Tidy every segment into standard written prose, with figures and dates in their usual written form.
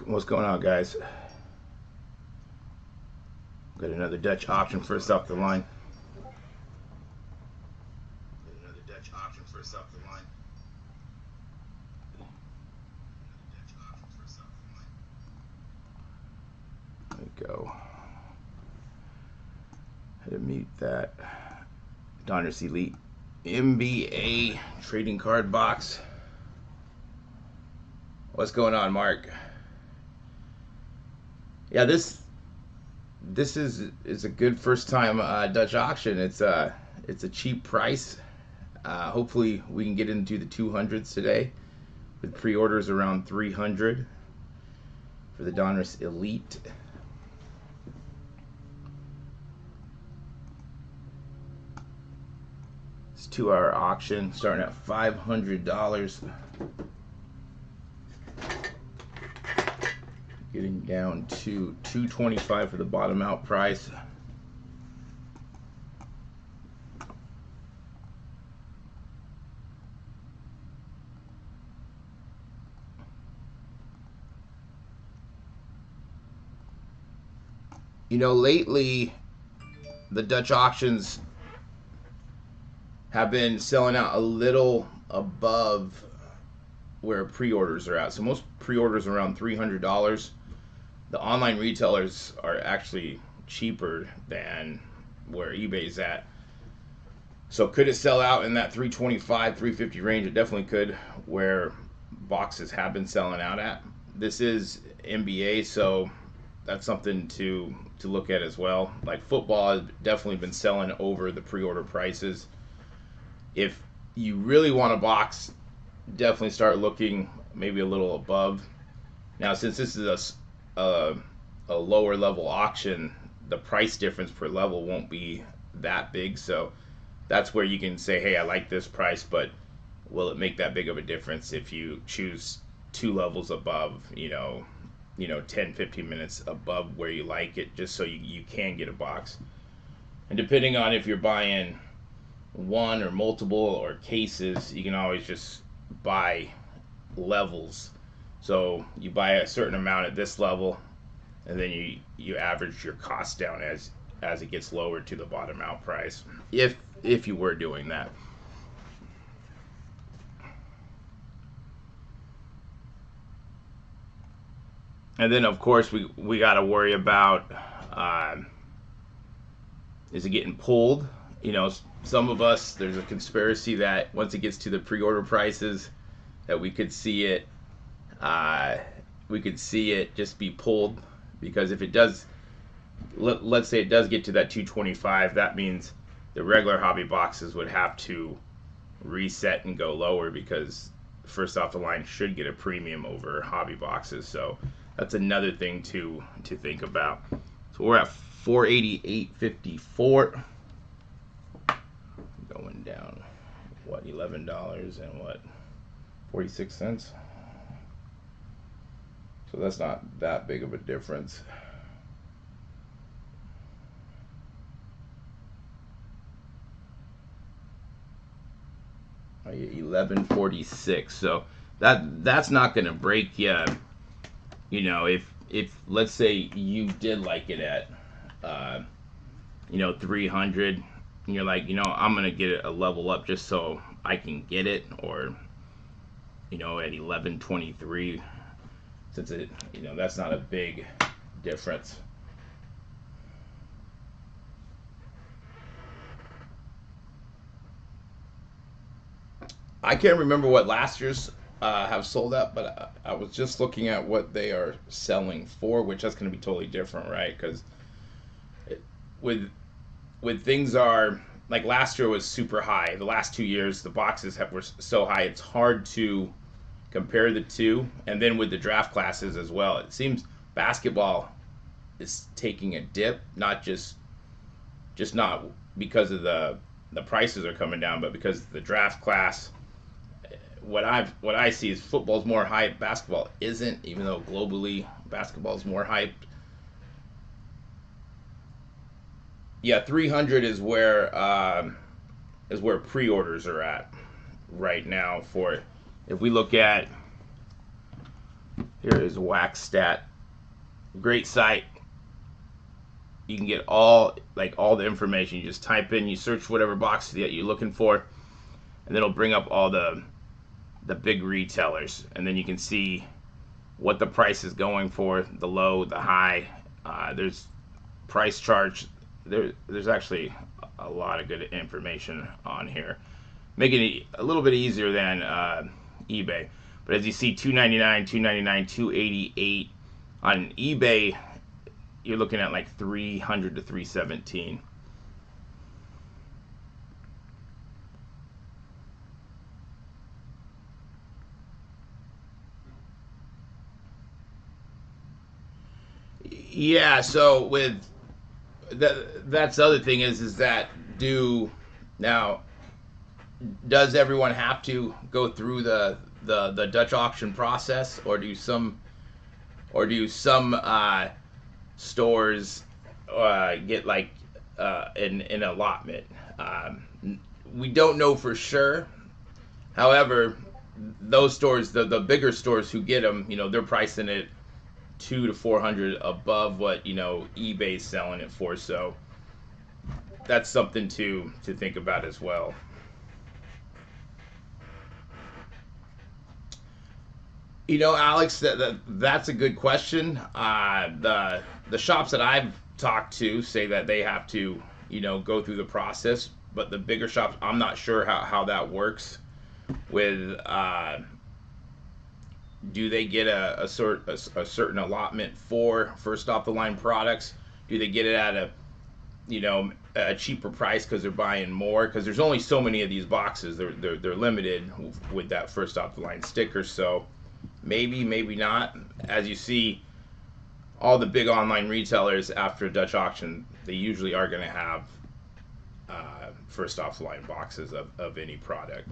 What's going on, guys? Got another Dutch auction first off the line. There we go. Had to mute that. Donruss Elite NBA trading card box. What's going on, Mark? Yeah, this is a good first time Dutch auction. It's a cheap price. Hopefully we can get into the 200s today with pre-orders around 300 for the Donruss Elite. It's a 2-hour auction starting at $500. Getting down to $225 for the bottom out price. You know, lately the Dutch auctions have been selling out a little above where pre-orders are at. So most pre-orders are around $300. The online retailers are actually cheaper than where eBay's at. So could it sell out in that 325, 350 range? It definitely could, where boxes have been selling out at. This is NBA, so that's something to look at as well. Like football has definitely been selling over the pre-order prices. If you really want a box, definitely start looking maybe a little above. Now, since this is a lower level auction, the price difference per level won't be that big, so that's where you can say, hey, I like this price, but will it make that big of a difference if you choose 2 levels above, you know 10 15 minutes above where you like it, just so you can get a box. And depending on if you're buying one or multiple or cases, you can always just buy levels. So you buy a certain amount at this level, and then you average your cost down as it gets lower to the bottom out price, if you were doing that. And then of course we got to worry about is it getting pulled? You know, some of us, there's a conspiracy that once it gets to the pre-order prices that we could see it just be pulled, because if it does, let's say it does get to that 225, that means the regular hobby boxes would have to reset and go lower, because first off the line should get a premium over hobby boxes. So that's another thing to think about. So we're at 488.54, going down what, $11 and what, 46 cents. So that's not that big of a difference. $11.46. So that's not going to break you. You know, if let's say you did like it at 300, and you're like, I'm going to get it a level up just so I can get it, or at 11.23, since it, that's not a big difference. I can't remember what last year's have sold at, but I was just looking at what they are selling for, which that's going to be totally different, right? Because with things are like, last year was super high. The last 2 years, the boxes were so high, it's hard to compare the two. And then with the draft classes as well, it seems basketball is taking a dip, not just not because of the prices are coming down, but because the draft class. What I see is football's more hyped, basketball isn't, even though globally basketball's more hyped. Yeah, 300 is where pre-orders are at right now for it. If we look at Here is Waxstat. Great site. You can get all the information. You just type in, you search whatever box that you're looking for, and then it'll bring up all the big retailers, and then you can see what the price is going for, the low, the high. There's price charts. There's actually a lot of good information on here, making it a little bit easier than eBay. But as you see, $2.99, $2.99, $2.88 on eBay. You're looking at like $300 to $317. Yeah, so with that's the other thing is that does everyone have to go through the Dutch auction process, or do some stores get like an allotment? We don't know for sure. However, those stores, the bigger stores who get them, they're pricing it $200 to $400 above what eBay's selling it for. So that's something to think about as well. Alex, that's a good question. The shops that I've talked to say that they have to, go through the process, but the bigger shops, I'm not sure how that works. With do they get a certain allotment for first off the line products? Do they get it at a cheaper price because they're buying more? Because there's only so many of these boxes. They're limited with that first off the line sticker. So maybe not. As you see, all the big online retailers after a Dutch auction, they usually are going to have first off the line boxes of any product.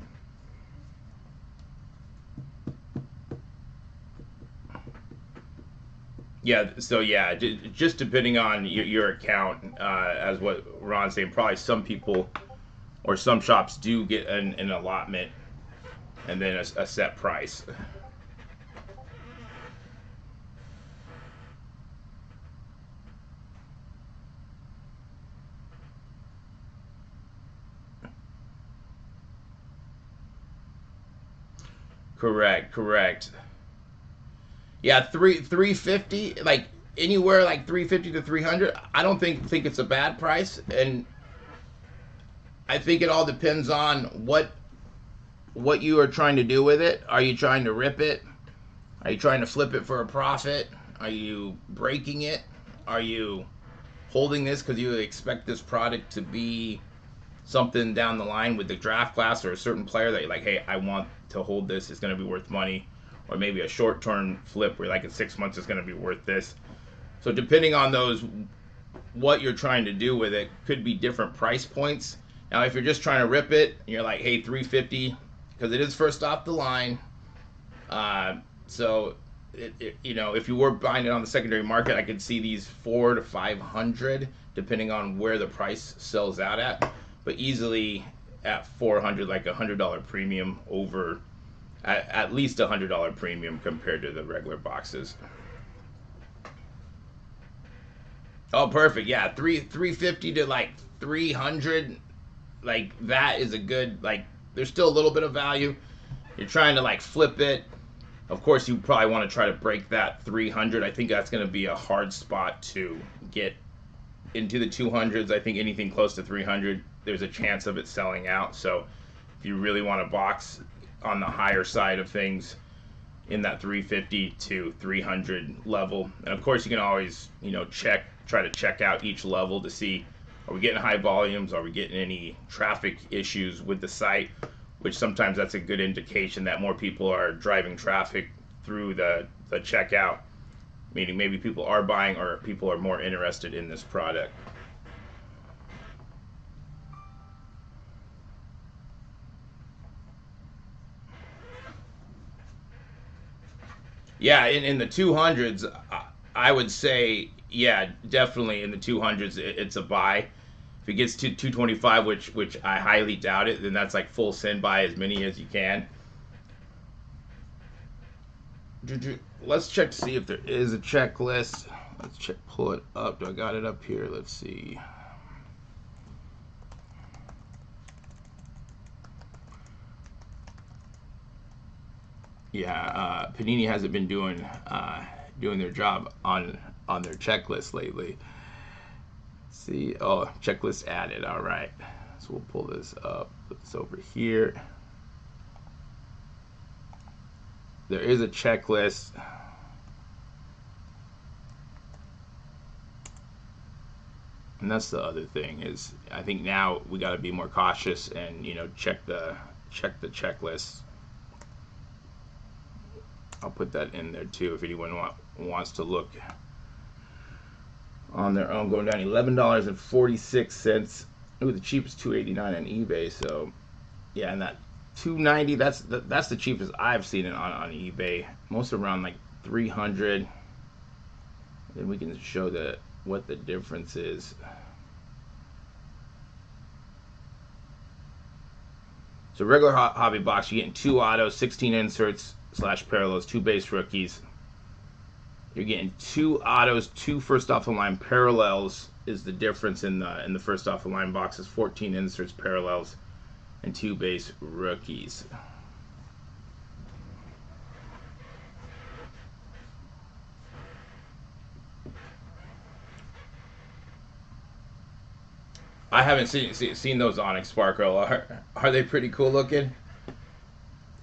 Yeah, so yeah, just depending on your account, as what Ron's saying, probably some people or some shops do get an allotment and then a set price. Correct. Yeah, 350, like anywhere like 350 to 300. I don't think it's a bad price, and I think it all depends on what you are trying to do with it. Are you trying to rip it? Are you trying to flip it for a profit? Are you breaking it? Are you holding this because you expect this product to be something down the line with the draft class or a certain player that you're like, hey, I want to hold this, it's going to be worth money? Or maybe a short-term flip where like in 6 months it's going to be worth this. So depending on those, what you're trying to do with it could be different price points. Now, if you're just trying to rip it, and you're like, hey, 350, because it is first off the line. So, if you were buying it on the secondary market, I could see these 400 to 500, depending on where the price sells out at. But easily at 400, like $100 premium over, at least $100 premium compared to the regular boxes. Oh, perfect. Yeah, 350 to like 300, like that is a good, like there's still a little bit of value. You're trying to like flip it. Of course, you probably want to try to break that 300. I think that's going to be a hard spot to get into the 200s. I think anything close to 300, there's a chance of it selling out. So if you really want to box on the higher side of things in that 350 to 300 level, and of course you can always try to check out each level to see, are we getting high volumes, are we getting any traffic issues with the site, which sometimes that's a good indication that more people are driving traffic through the checkout, meaning maybe people are buying or people are more interested in this product. Yeah, in the 200s, I would say, yeah, definitely in the 200s, it's a buy. If it gets to 225, which I highly doubt it, then that's like full send, buy as many as you can. Let's check to see if there is a checklist. Let's check, pull it up. Do I got it up here? Let's see. Yeah, Panini hasn't been doing their job on their checklist lately. Let's see, oh, checklist added. All right, so we'll pull this up. Put this over here. There is a checklist. And that's the other thing is I think now we got to be more cautious and check the checklist. I'll put that in there too if anyone wants to look on their own. Going down $11.46. Ooh, the cheapest $2.89 on eBay. So yeah, and that $2.90 that's the cheapest I've seen it on eBay. Most around like $300. Then we can show what the difference is. So regular hobby box, you're getting 2 autos, 16 inserts / parallels, 2 base rookies. You're getting 2 autos, 2 first off the line parallels is the difference in the first off the line boxes. 14 inserts, parallels, and 2 base rookies. I haven't seen those Onyx Sparkle. Are they pretty cool looking?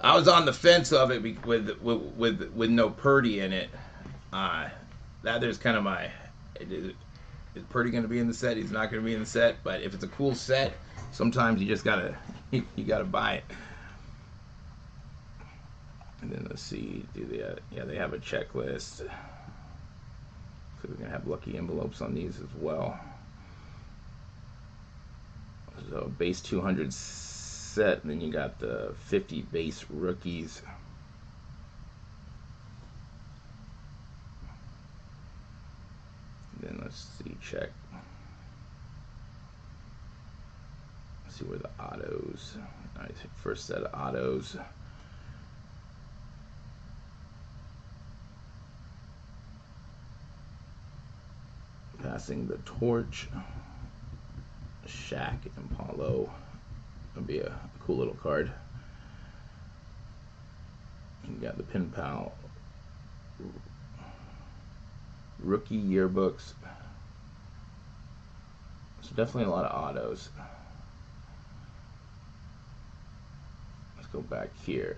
I was on the fence of it with no Purdy in it. That there's kind of my. Is Purdy going to be in the set? He's not going to be in the set. But if it's a cool set, sometimes you just gotta gotta buy it. And then let's see. Yeah, they have a checklist. So we're gonna have lucky envelopes on these as well. So base 200 set, and then you got the 50 base rookies. Then let's see, check. Let's see where the autos. I think first set of autos. Passing the torch. Shaq and Paulo. That'll be a cool little card. You got the Pen Pal rookie yearbooks. So definitely a lot of autos. Let's go back here.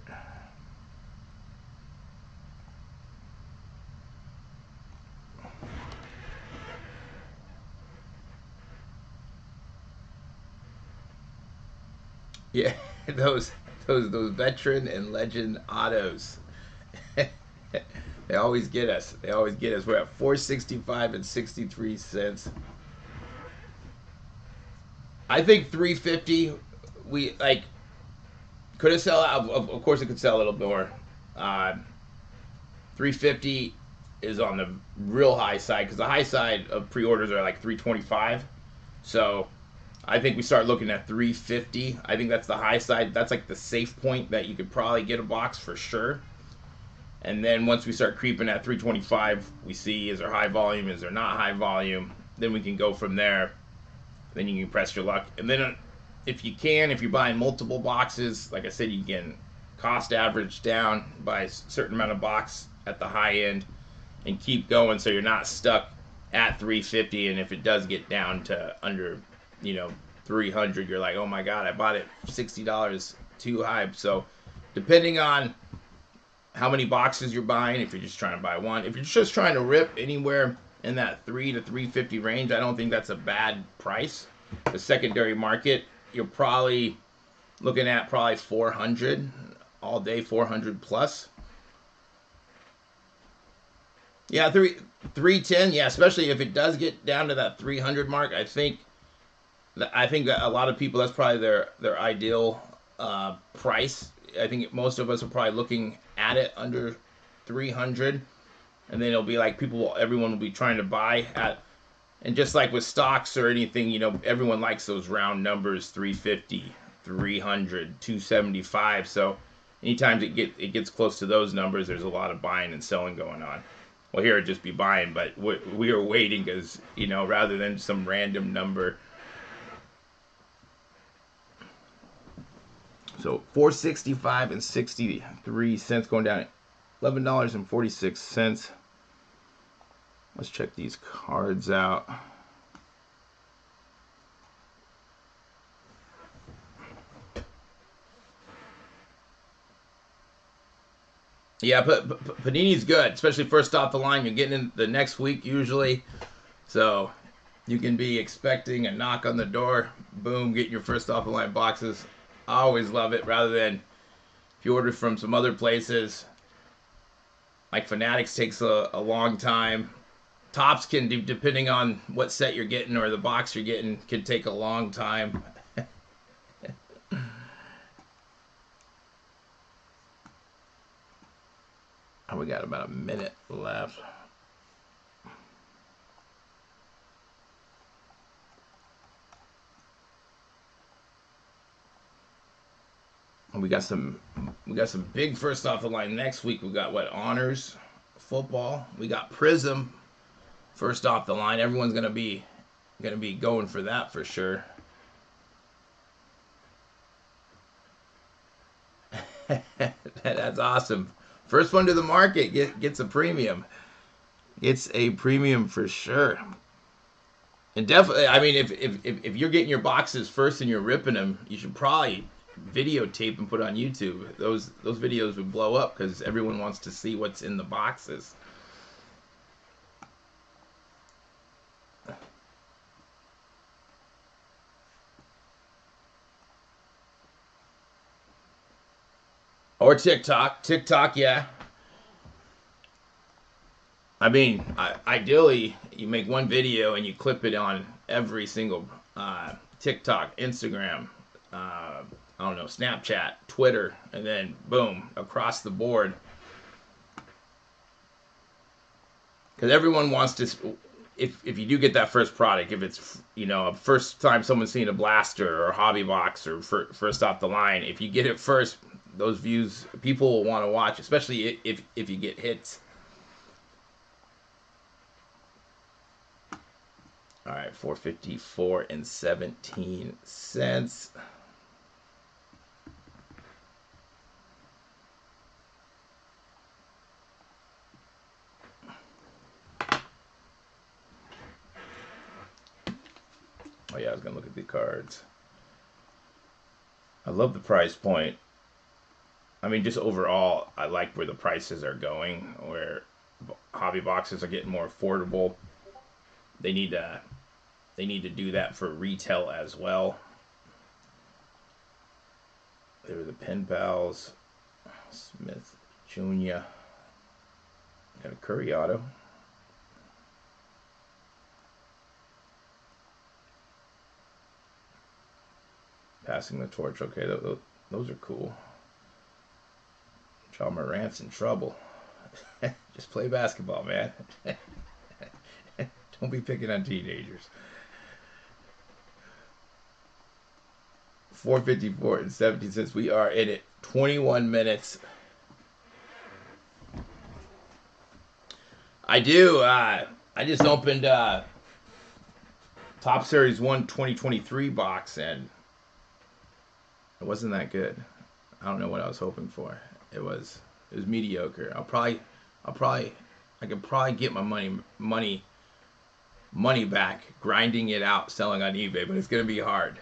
Yeah, those veteran and legend autos. They always get us. They always get us. We're at $4.65 I think $3.50. We like could have sell out. Of course, it could sell a little more. $3.50 is on the real high side because the high side of pre-orders are like $3.25. So I think we start looking at $3.50. I think that's the high side. That's like the safe point that you could probably get a box for sure. And then once we start creeping at $3.25, we see is there high volume, is there not high volume. Then we can go from there. Then you can press your luck. And then if you're buying multiple boxes, like I said, you can cost average down by a certain amount of box at the high end and keep going so you're not stuck at $3.50. And if it does get down to under $300, you're like, oh my god, I bought it $60 too high. So depending on how many boxes you're buying, if you're just trying to buy one, if you're just trying to rip anywhere in that $3 to $3.50 range, I don't think that's a bad price. The secondary market, you're probably looking at probably 400 all day, 400 plus. Yeah, 310. Yeah, especially if it does get down to that 300 mark, I think that a lot of people, that's probably their ideal price. I think most of us are probably looking at it under 300, and then it'll be like everyone will be trying to buy at, and just like with stocks or anything, everyone likes those round numbers: 350, 300, 275. So anytime it gets close to those numbers, there's a lot of buying and selling going on. Well, here it'd just be buying, but we are waiting because, you know, rather than some random number. So 465 and 63 cents going down at $11.46. Let's check these cards out. Yeah, but Panini's good, especially first off the line. You're getting in the next week usually, so you can be expecting a knock on the door. Boom, getting your first off the line boxes. I always love it, rather than if you order from some other places, like Fanatics takes a long time. Tops can, depending on what set you're getting or the box you're getting, can take a long time. We got about a minute left. We got some big first off the line next week. We got what, honors football. We got Prizm first off the line. Everyone's gonna be going for that for sure. That's awesome. First one to the market gets a premium. It's a premium for sure. And definitely, I mean, if you're getting your boxes first and you're ripping them, you should probably videotape and put on YouTube. Those videos would blow up because everyone wants to see what's in the boxes. Or TikTok, yeah. I mean, ideally, you make one video and you clip it on every single TikTok, Instagram, I don't know, Snapchat, Twitter, and then boom, across the board. Because everyone wants to, if you do get that first product, if it's, you know, a first time someone's seen a blaster or a hobby box or first off the line, if you get it first, those views, people will want to watch, especially if you get hits. All right, 454 and 17 cents. Oh yeah, I was gonna look at the cards. I love the price point. I mean, just overall, I like where the prices are going, where hobby boxes are getting more affordable. They need to do that for retail as well. There were the Pen Pals, Smith Jr. Got a Curry auto. Passing the torch. Okay, those are cool. John Morant's in trouble. Just play basketball, man. Don't be picking on teenagers. 454 and 17 cents. We are in it. 21 minutes. I do. I just opened Top Series 1 2023 box, and it wasn't that good. I don't know what I was hoping for. It was mediocre. I could probably get my money back grinding it out, selling on eBay, but it's gonna be hard.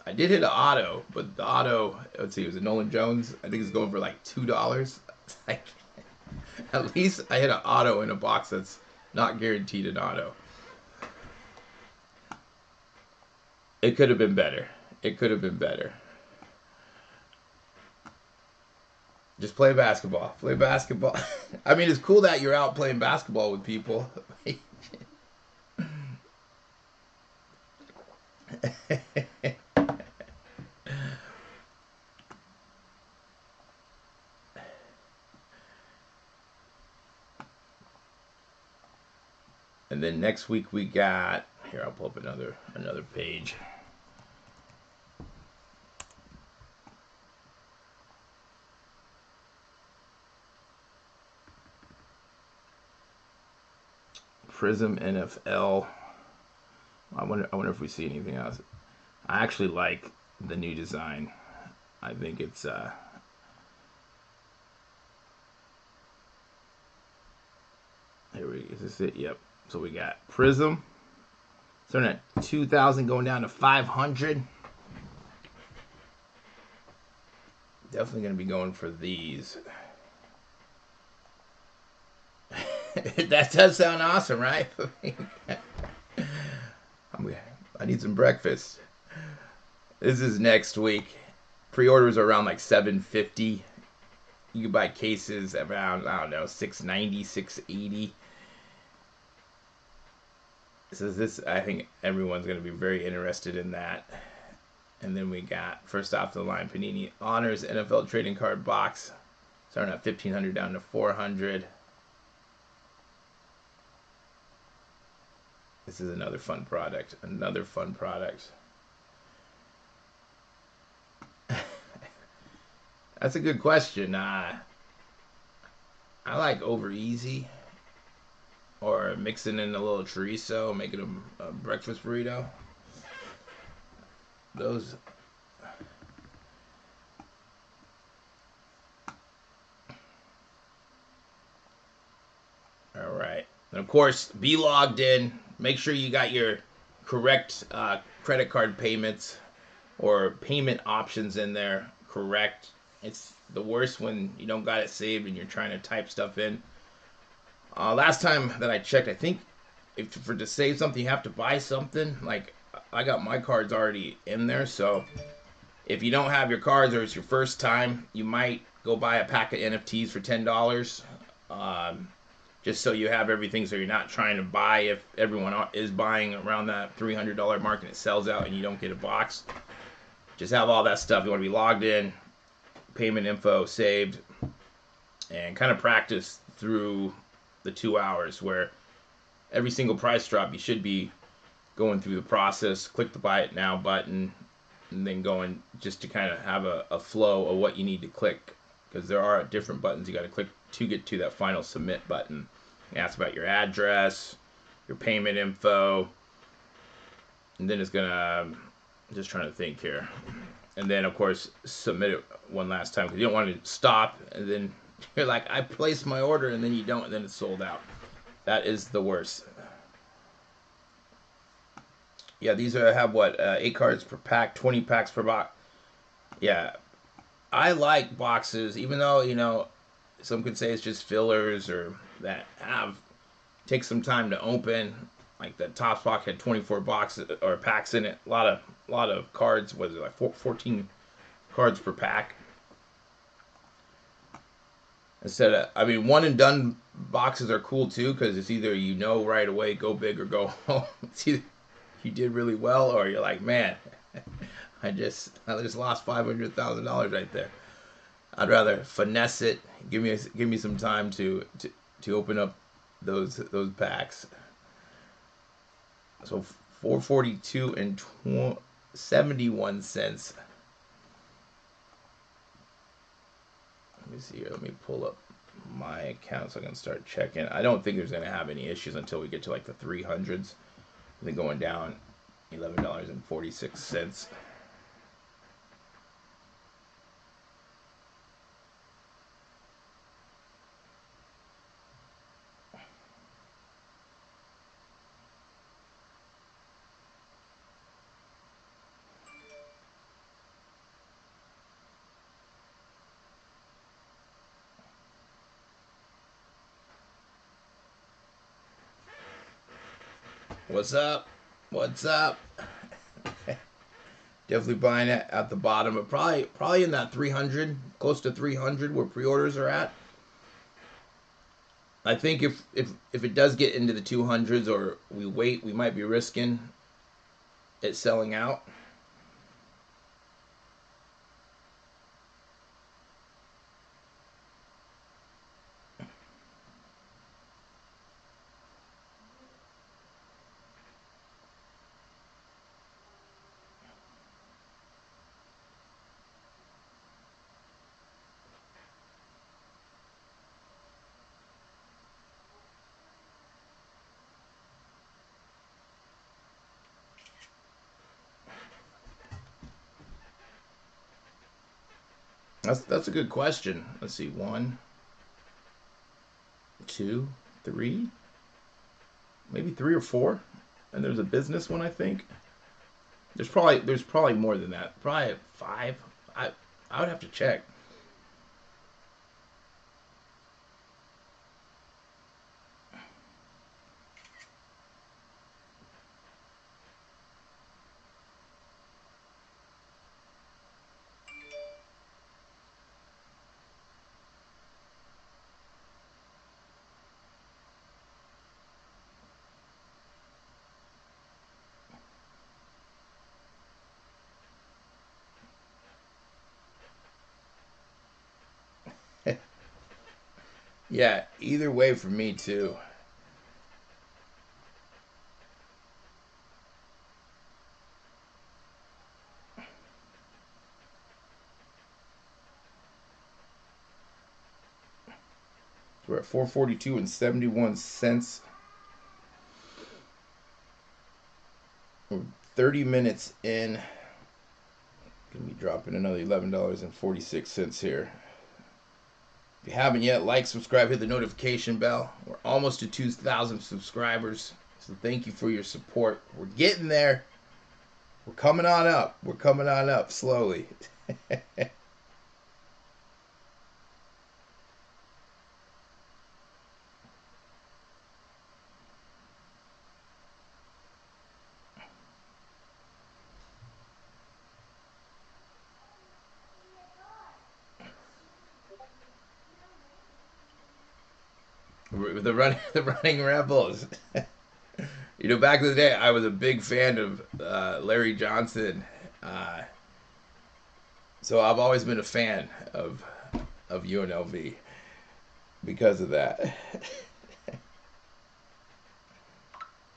I did hit an auto, but the auto, let's see, it was a Nolan Jones. I think it's going for like $2. Like, at least I hit an auto in a box that's not guaranteed an auto. It could have been better. It could have been better. Just play basketball. Play basketball. I mean, it's cool that you're out playing basketball with people. And then next week we got, here, I'll pull up another page. Prizm NFL. I wonder if we see anything else. I actually like the new design. I think it's here we is this it? Yep. So we got Prizm. Starting at 2,000, going down to 500. Definitely going to be going for these. That does sound awesome, right? I need some breakfast. This is next week. Pre-orders are around like $750. You can buy cases around, I don't know, $690, $680. So this, I think everyone's going to be very interested in that. And then we got, first off the line, Panini Donruss NFL trading card box. Starting at $1,500 down to $400. This is another fun product. Another fun product. That's a good question. I like over easy. Or mixing in a little chorizo, making a breakfast burrito. Those. All right. And of course, be logged in. Make sure you got your correct credit card payments or payment options in there correct. It's the worst when you don't got it saved and you're trying to type stuff in. Last time that I checked, I think to save something, you have to buy something. Like, I got my cards already in there, so if you don't have your cards or it's your first time, you might go buy a pack of NFTs for $10. Just so you have everything, so you're not trying to buy if everyone is buying around that $300 mark and it sells out and you don't get a box. Just have all that stuff. You want to be logged in, payment info saved, and kind of practice through the 2 hours where every single price drop you should be going through the process, click the buy it now button, and then going just to kind of have a flow of what you need to click, because there are different buttons you got to click to get to that final submit button. It asks about your address, your payment info, and then it's gonna, just trying to think here, and then of course submit it one last time because you don't want to stop and then you're like, I placed my order, and then you don't, and then it's sold out. That is the worst. Yeah, these have what, 8 cards per pack, 20 packs per box. Yeah, I like boxes, even though, you know, some could say it's just fillers or that take some time to open. Like the top box had 24 boxes or packs in it. A lot of cards. Was it like 14 cards per pack? Instead of, I mean, one and done boxes are cool too, because it's either you know right away, go big or go home. It's either you did really well, or you're like, man, I just lost $500,000 right there. I'd rather finesse it. Give me some time to open up those packs. So $4.42 and 71 cents. Let me see here. Let me pull up my account so I can start checking. I don't think there's going to have any issues until we get to like the 300s. And then going down $11.46. What's up? What's up? Definitely buying it at the bottom, but probably in that 300, close to 300 where pre-orders are at. I think if it does get into the 200s or we wait, we might be risking it selling out. That's a good question. Let's see, one, two, three, maybe three or four, and there's a business one I think. There's probably more than that. Probably five. I would have to check. Yeah, either way for me too. We're at 442 and 71 cents. We're 30 minutes in. Gonna be dropping another $11.46 here. If you haven't yet, like, subscribe, hit the notification bell. We're almost to 2,000 subscribers. So thank you for your support. We're getting there. We're coming on up. We're coming on up slowly. The running rebels. You know, back in the day, I was a big fan of Larry Johnson. Uh, so I've always been a fan of UNLV because of that.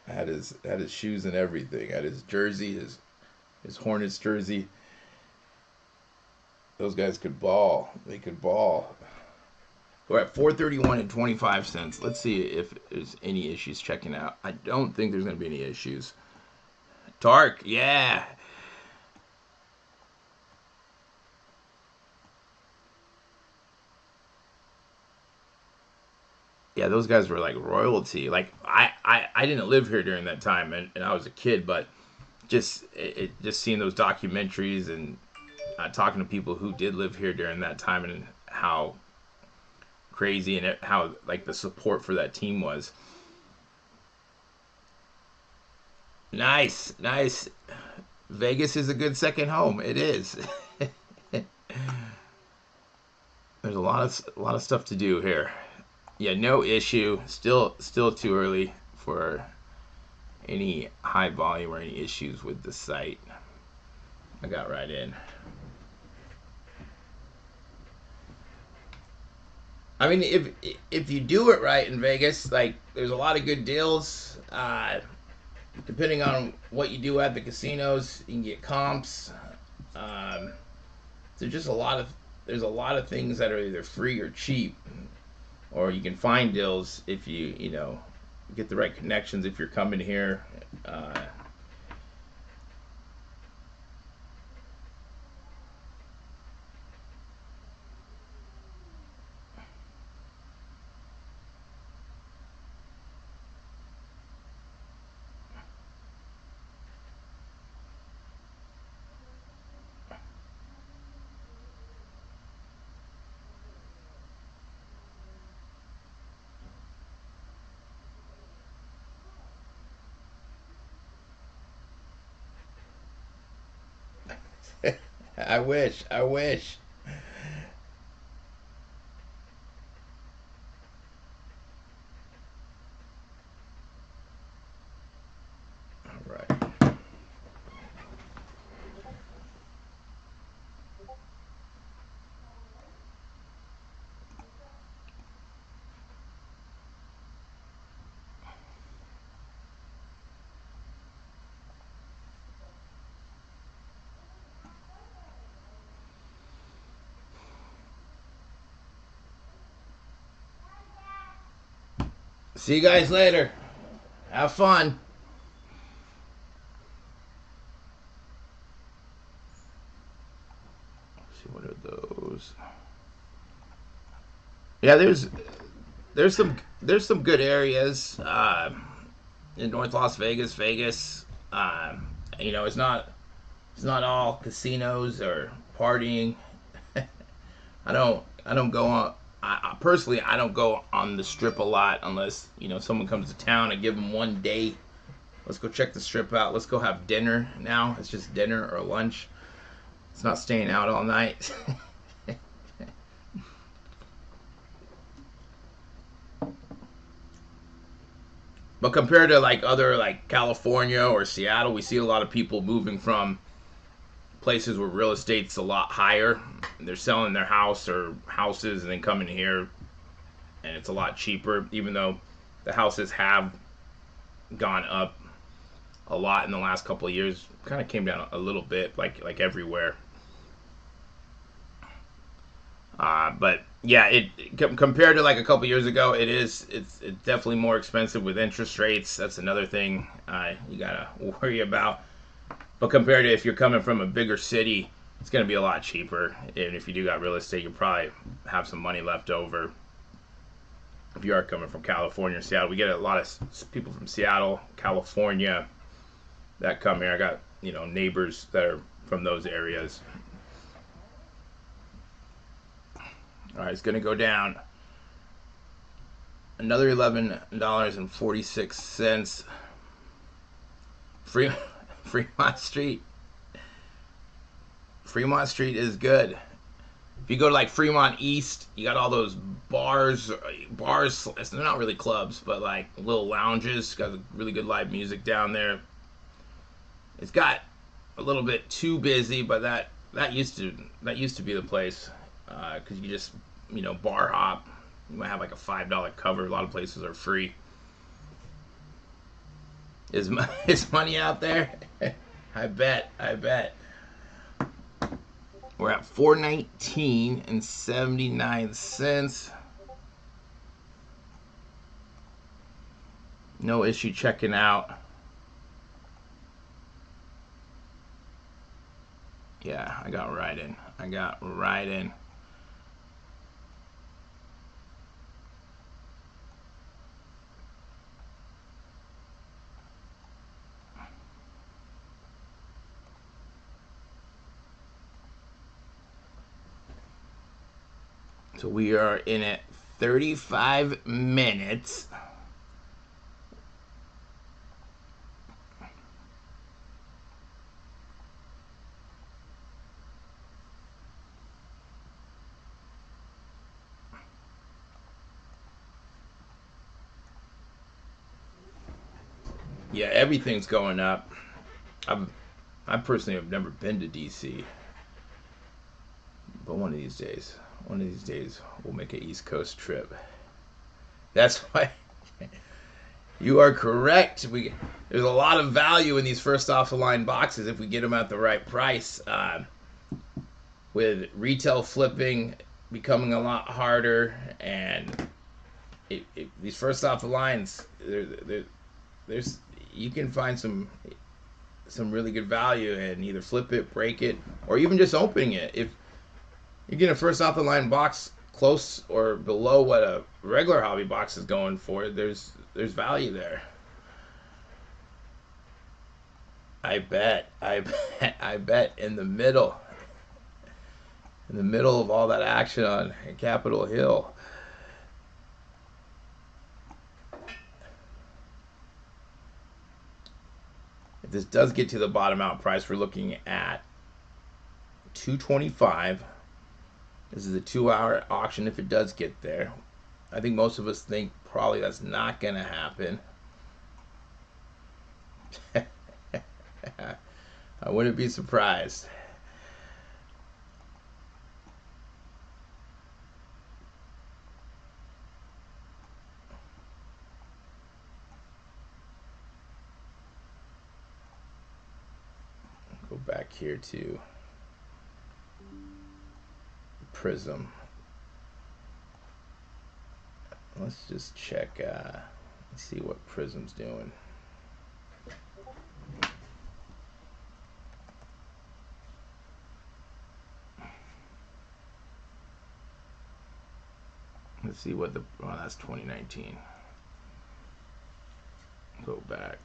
Had his shoes and everything. Had his jersey, his Hornets jersey. Those guys could ball. They could ball. We're at 431 and 25 cents. Let's see if there's any issues checking out. I don't think there's going to be any issues. Tark, yeah. Yeah, those guys were like royalty. Like I didn't live here during that time, and I was a kid, but just seeing those documentaries and talking to people who did live here during that time and how crazy and how like the support for that team was. Nice, nice. Vegas is a good second home. It is. There's a lot of stuff to do here. Yeah, no issue. Still too early for any high volume or any issues with the site. I got right in. I mean, if you do it right in Vegas, like there's a lot of good deals. Depending on what you do at the casinos, you can get comps. Um, there's just a lot of things that are either free or cheap, or you can find deals if you get the right connections if you're coming here. Uh, I wish. I wish. All right. See you guys later. Have fun. see, what are those? Yeah, there's some good areas in North Las Vegas. You know, it's not all casinos or partying. I don't go on. Personally, I don't go on the strip a lot unless, you know, someone comes to town. I give them one day. Let's go check the strip out. Let's go have dinner now. It's just dinner or lunch. It's not staying out all night. But compared to like other, like California or Seattle, we see a lot of people moving from places where real estate's a lot higher. They're selling their house or houses and then coming here, and it's a lot cheaper, even though the houses have gone up a lot in the last couple of years. Kind of came down a little bit, like everywhere. But yeah, compared to like a couple years ago, it's definitely more expensive with interest rates. That's another thing you gotta worry about. But compared to if you're coming from a bigger city, it's going to be a lot cheaper. And if you do got real estate, you'll probably have some money left over. If you are coming from California or Seattle, we get a lot of people from Seattle, California that come here. I got, you know, neighbors that are from those areas. All right, it's going to go down another $11.46. Fremont Street. Fremont Street is good. If you go to like Fremont East, you got all those bars. They're not really clubs, but like little lounges. Got really good live music down there. It's got a little bit too busy, but that used to be the place, because you just, you know, bar hop. You might have like a $5 cover. A lot of places are free. Is money out there? I bet. We're at $4.19.79. No issue checking out. Yeah, I got right in. So we are in at 35 minutes. Yeah, everything's going up. I personally have never been to DC, but one of these days, we'll make an East Coast trip. That's why you are correct. There's a lot of value in these first off the line boxes if we get them at the right price. With retail flipping becoming a lot harder, and these first off the lines, there's you can find some really good value and either flip it, break it, or even just opening it. If you get a first off the line box close or below what a regular hobby box is going for, there's value there. I bet in the middle of all that action on Capitol Hill. If this does get to the bottom out price, we're looking at $225. This is a 2-hour auction if it does get there. I think most of us think probably that's not going to happen. I wouldn't be surprised. Go back here to Prizm. Let's just check, let's see what Prizm's doing. Let's see what the, oh, that's 2019. Go back.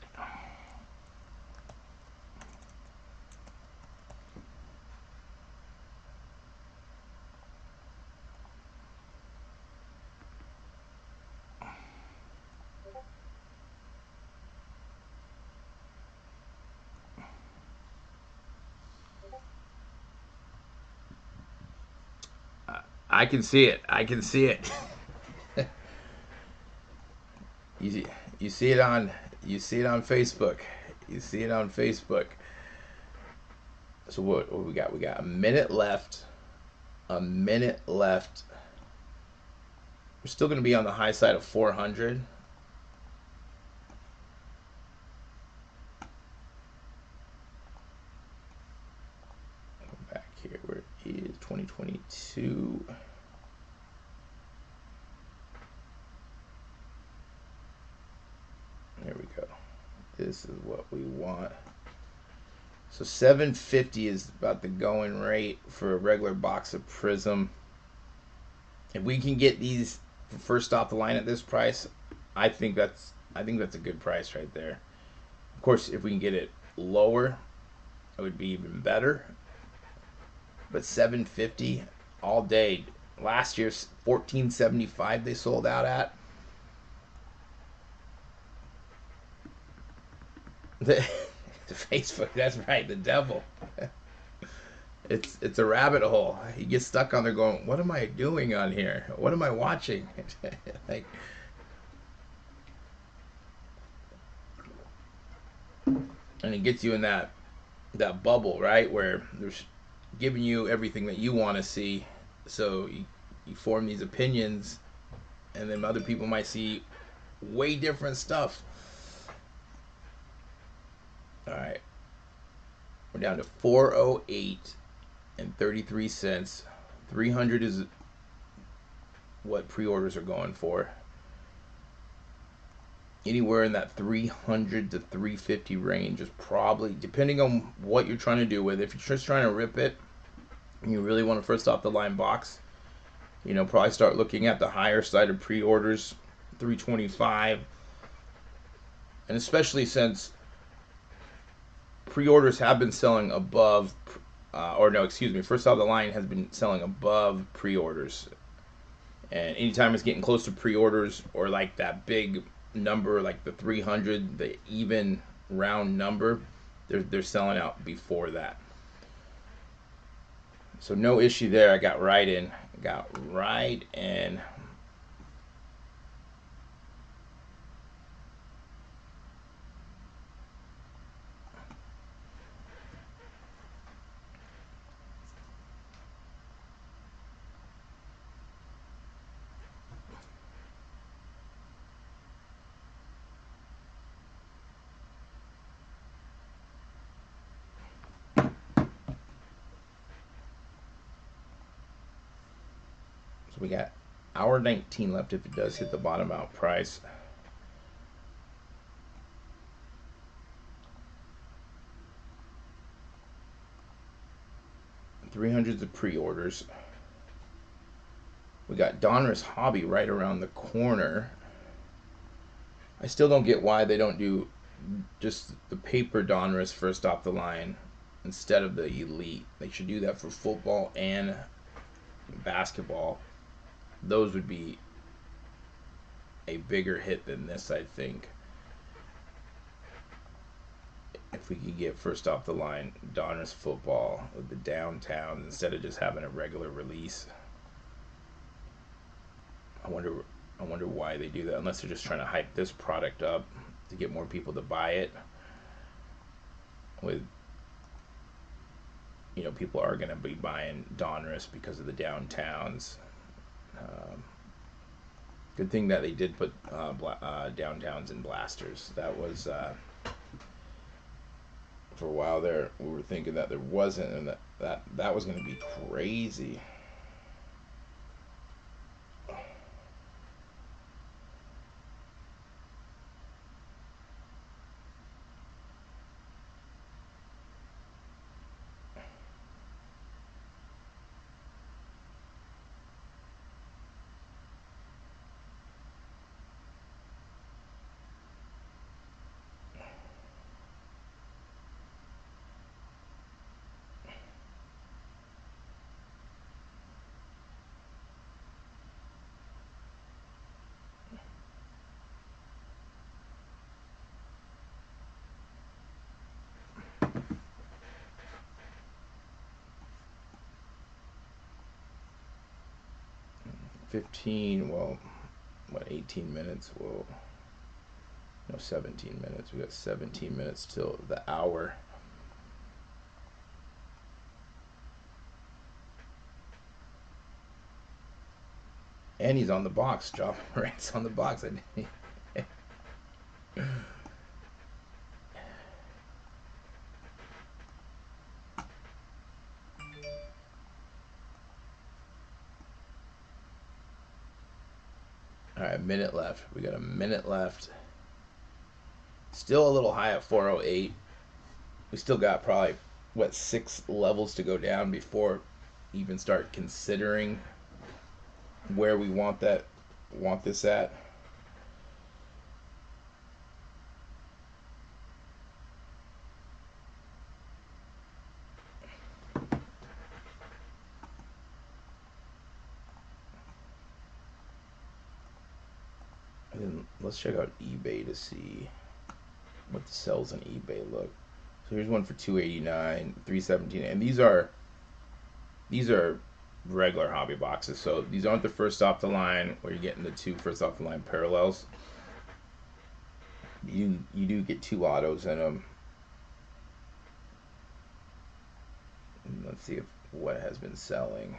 I can see it. I can see it. You see it on Facebook. You see it on Facebook. So what we got? We got a minute left. A minute left. We're still going to be on the high side of 400. Back here where it is 2022. There we go. This is what we want. So 750 is about the going rate for a regular box of Prizm. If we can get these first off the line at this price, I think that's a good price right there. Of course, if we can get it lower, it would be even better. But 750 all day. Last year's 1475 they sold out at. The Facebook, that's right, the devil. It's a rabbit hole. You get stuck on there going, what am I doing on here? What am I watching? Like, and it gets you in that bubble, right, where there's giving you everything that you want to see. So you form these opinions, and then other people might see way different stuff. All right, we're down to 408 and 33 cents. 300 is what pre-orders are going for. Anywhere in that 300 to 350 range is probably, depending on what you're trying to do with it. If you're just trying to rip it and you really want a first off the line box, you know, probably start looking at the higher side of pre-orders, 325. And especially since pre-orders have been selling above, first off the line has been selling above pre-orders. And anytime it's getting close to pre-orders or like that big number, like the 300, the even round number, they're selling out before that. So no issue there. I got right in. So we got hour 19 left if it does hit the bottom out price. 300s of pre-orders. We got Donruss Hobby right around the corner. I still don't get why they don't do just the paper Donruss first off the line instead of the Elite. They should do that for football and basketball. Those would be a bigger hit than this, I think. If we could get first off the line Donruss football with the downtown instead of just having a regular release. I wonder why they do that, unless they're just trying to hype this product up to get more people to buy it. With, you know, people are going to be buying Donruss because of the downtowns. Good thing that they did put downtowns in blasters. That was for a while there. We were thinking that there wasn't, and that was going to be crazy. 15, well, what, 18 minutes? Well, no, 17 minutes. We got 17 minutes till the hour. And he's on the box. John Morant's on the box. All right, minute left. We got a minute left. Still a little high at 408. We still got probably, what, 6 levels to go down before we even start considering where we want this at. And let's check out eBay to see what the sells on eBay look. So here's one for 289, 317, and these are regular hobby boxes. So these aren't the first off the line where you're getting the 2 first off the line parallels. You do get 2 autos in them. And let's see what has been selling.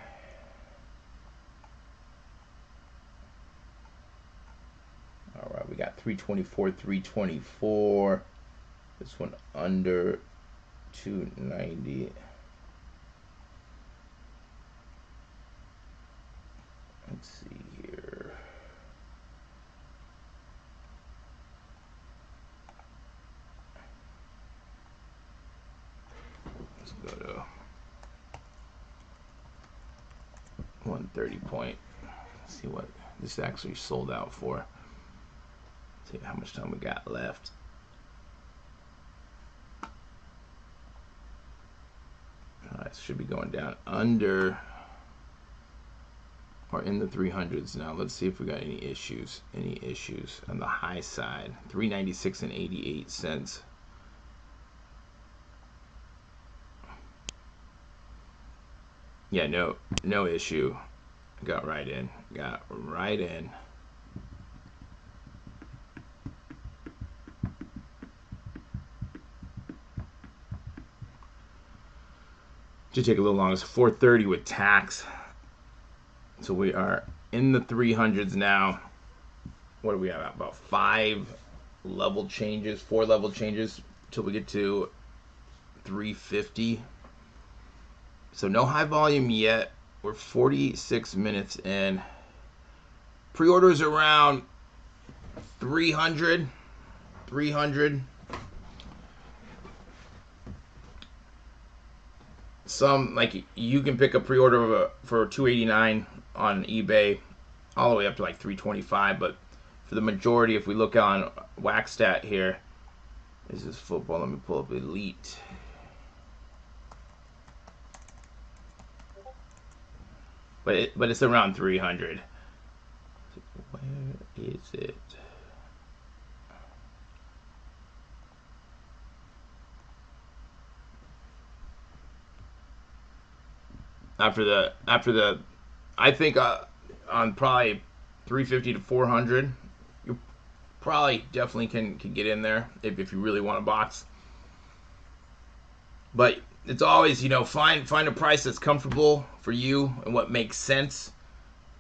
All right, we got 324, 324. This one under 290. Let's see here. Let's go to 130 point. Let's see what this actually sold out for. See how much time we got left. Alright, should be going down under or in the 300s now. Let's see if we got any issues. Any issues on the high side. 396 and 88 cents. Yeah, no issue. Got right in. Got right in. Should take a little longer. It's 430 with tax. So we are in the 300s now. What do we have? About 4 level changes till we get to 350. So no high volume yet. We're 46 minutes in. Pre-orders around 300. Some, like, you can pick a pre-order for $289 on eBay all the way up to like $325, but for the majority, if we look on Waxstat here, this is football. Let me pull up Elite. But it's around 300. Where is it? After the, I think on probably 350 to 400, you probably definitely can get in there if you really want a box. But it's always, find a price that's comfortable for you and what makes sense.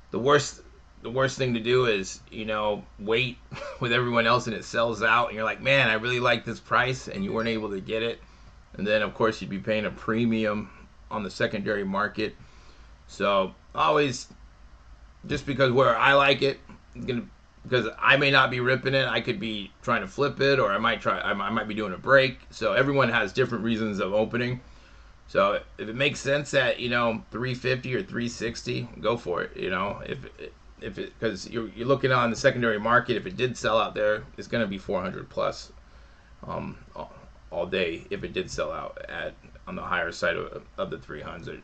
The worst thing to do is, wait with everyone else and it sells out and you're like, man, I really like this price, and you weren't able to get it. And then of course you'd be paying a premium on the secondary market. So always, just because where I like it, because I may not be ripping it, I could be trying to flip it, or I might be doing a break. So everyone has different reasons of opening. So if it makes sense at 350 or 360, go for it. If it, because you're looking on the secondary market, if it did sell out there, it's going to be 400 plus all day if it did sell out on the higher side of the 300s.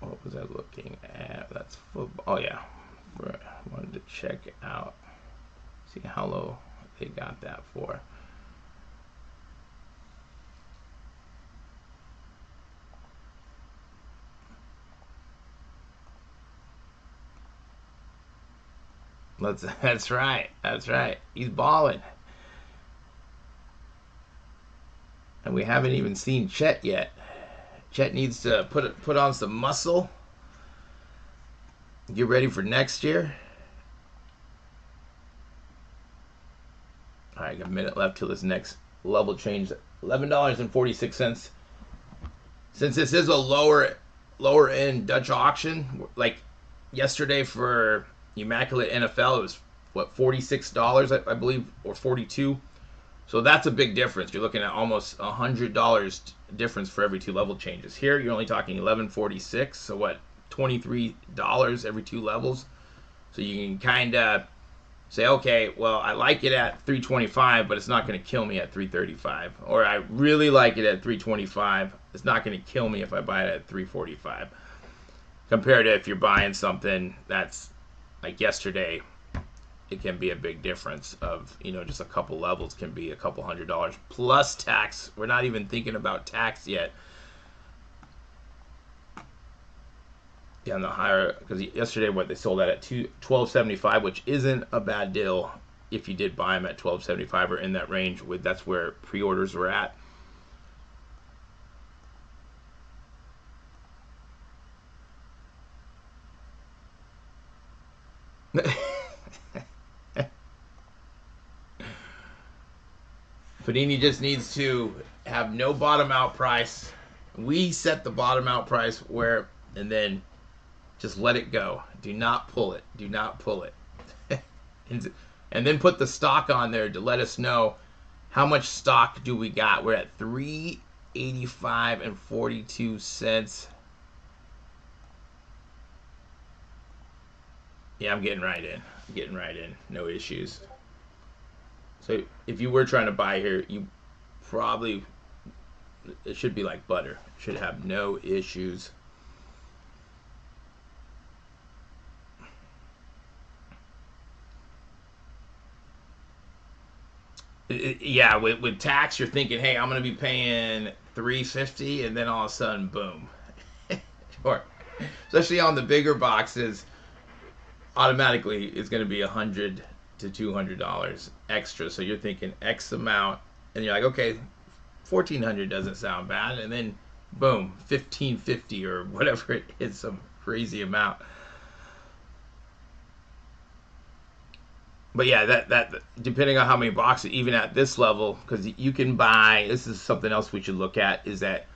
What was I looking at? That's football. Oh yeah, I wanted to check out, see how low they got that for. That's right. That's right. He's balling. And we haven't even seen Chet yet. Chet needs to put on some muscle. Get ready for next year. All right, got a minute left till this next level change. $11.46. Since this is a lower end Dutch auction, like yesterday for Immaculate NFL, it was what, $46, I believe, or 42. So that's a big difference. You're looking at almost $100 difference for every two level changes. Here, you're only talking $11.46. So what, $23 every two levels. So you can kind of say, okay, well, I like it at $325, but it's not going to kill me at $335. Or I really like it at $325. It's not going to kill me if I buy it at $345. Compared to if you're buying something that's like yesterday, it can be a big difference of, just a couple levels can be a couple $100 plus tax. We're not even thinking about tax yet. Yeah, on the higher, because yesterday they sold that at $12.75, which isn't a bad deal if you did buy them at $12.75 or in that range. That's where pre-orders were at. Panini just needs to have no bottom out price. We set the bottom out price and then just let it go. Do not pull it. Do not pull it. And then put the stock on there to let us know how much stock do we got. We're at $3.85 and 42 cents. Yeah, I'm getting right in. Getting right in. No issues. So if you were trying to buy here, it should be like butter. Should have no issues. Yeah, with tax, you're thinking, hey, I'm going to be paying $350, and then all of a sudden, boom. Or, especially on the bigger boxes, automatically it's going to be $100 to $200 extra. So you're thinking X amount, and you're like, okay, $1,400 doesn't sound bad, and then boom, $1,550 or whatever it is, some crazy amount. But yeah, that depending on how many boxes, even at this level, because you can buy, this is something else we should look at, is that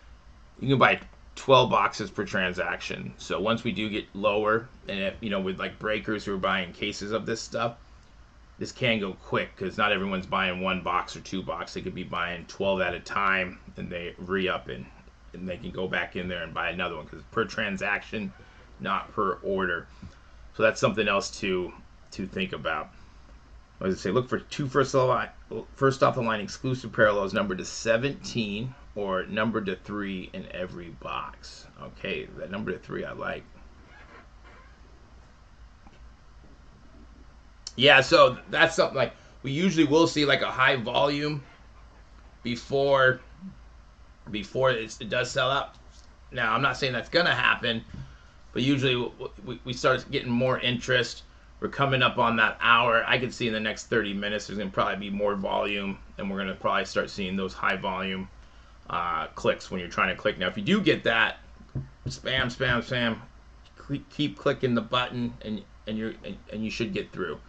you can buy 12 boxes per transaction. So once we do get lower, and with like breakers who are buying cases of this stuff, this can go quick because not everyone's buying one box or two boxes. They could be buying 12 at a time, and they re-up and they can go back in there and buy another one because per transaction, not per order. So that's something else to think about. I was going to say, look for two first off the line exclusive parallels numbered to 17 or numbered to 3 in every box. Okay, that number to 3 I like. Yeah, so that's something like we usually will see like a high volume before it does sell out. Now, I'm not saying that's going to happen, but usually we start getting more interest. We're coming up on that hour. I could see in the next 30 minutes there's going to probably be more volume, and we're going to probably start seeing those high volume clicks when you're trying to click. Now, if you do get that, spam, keep clicking the button, and you should get through.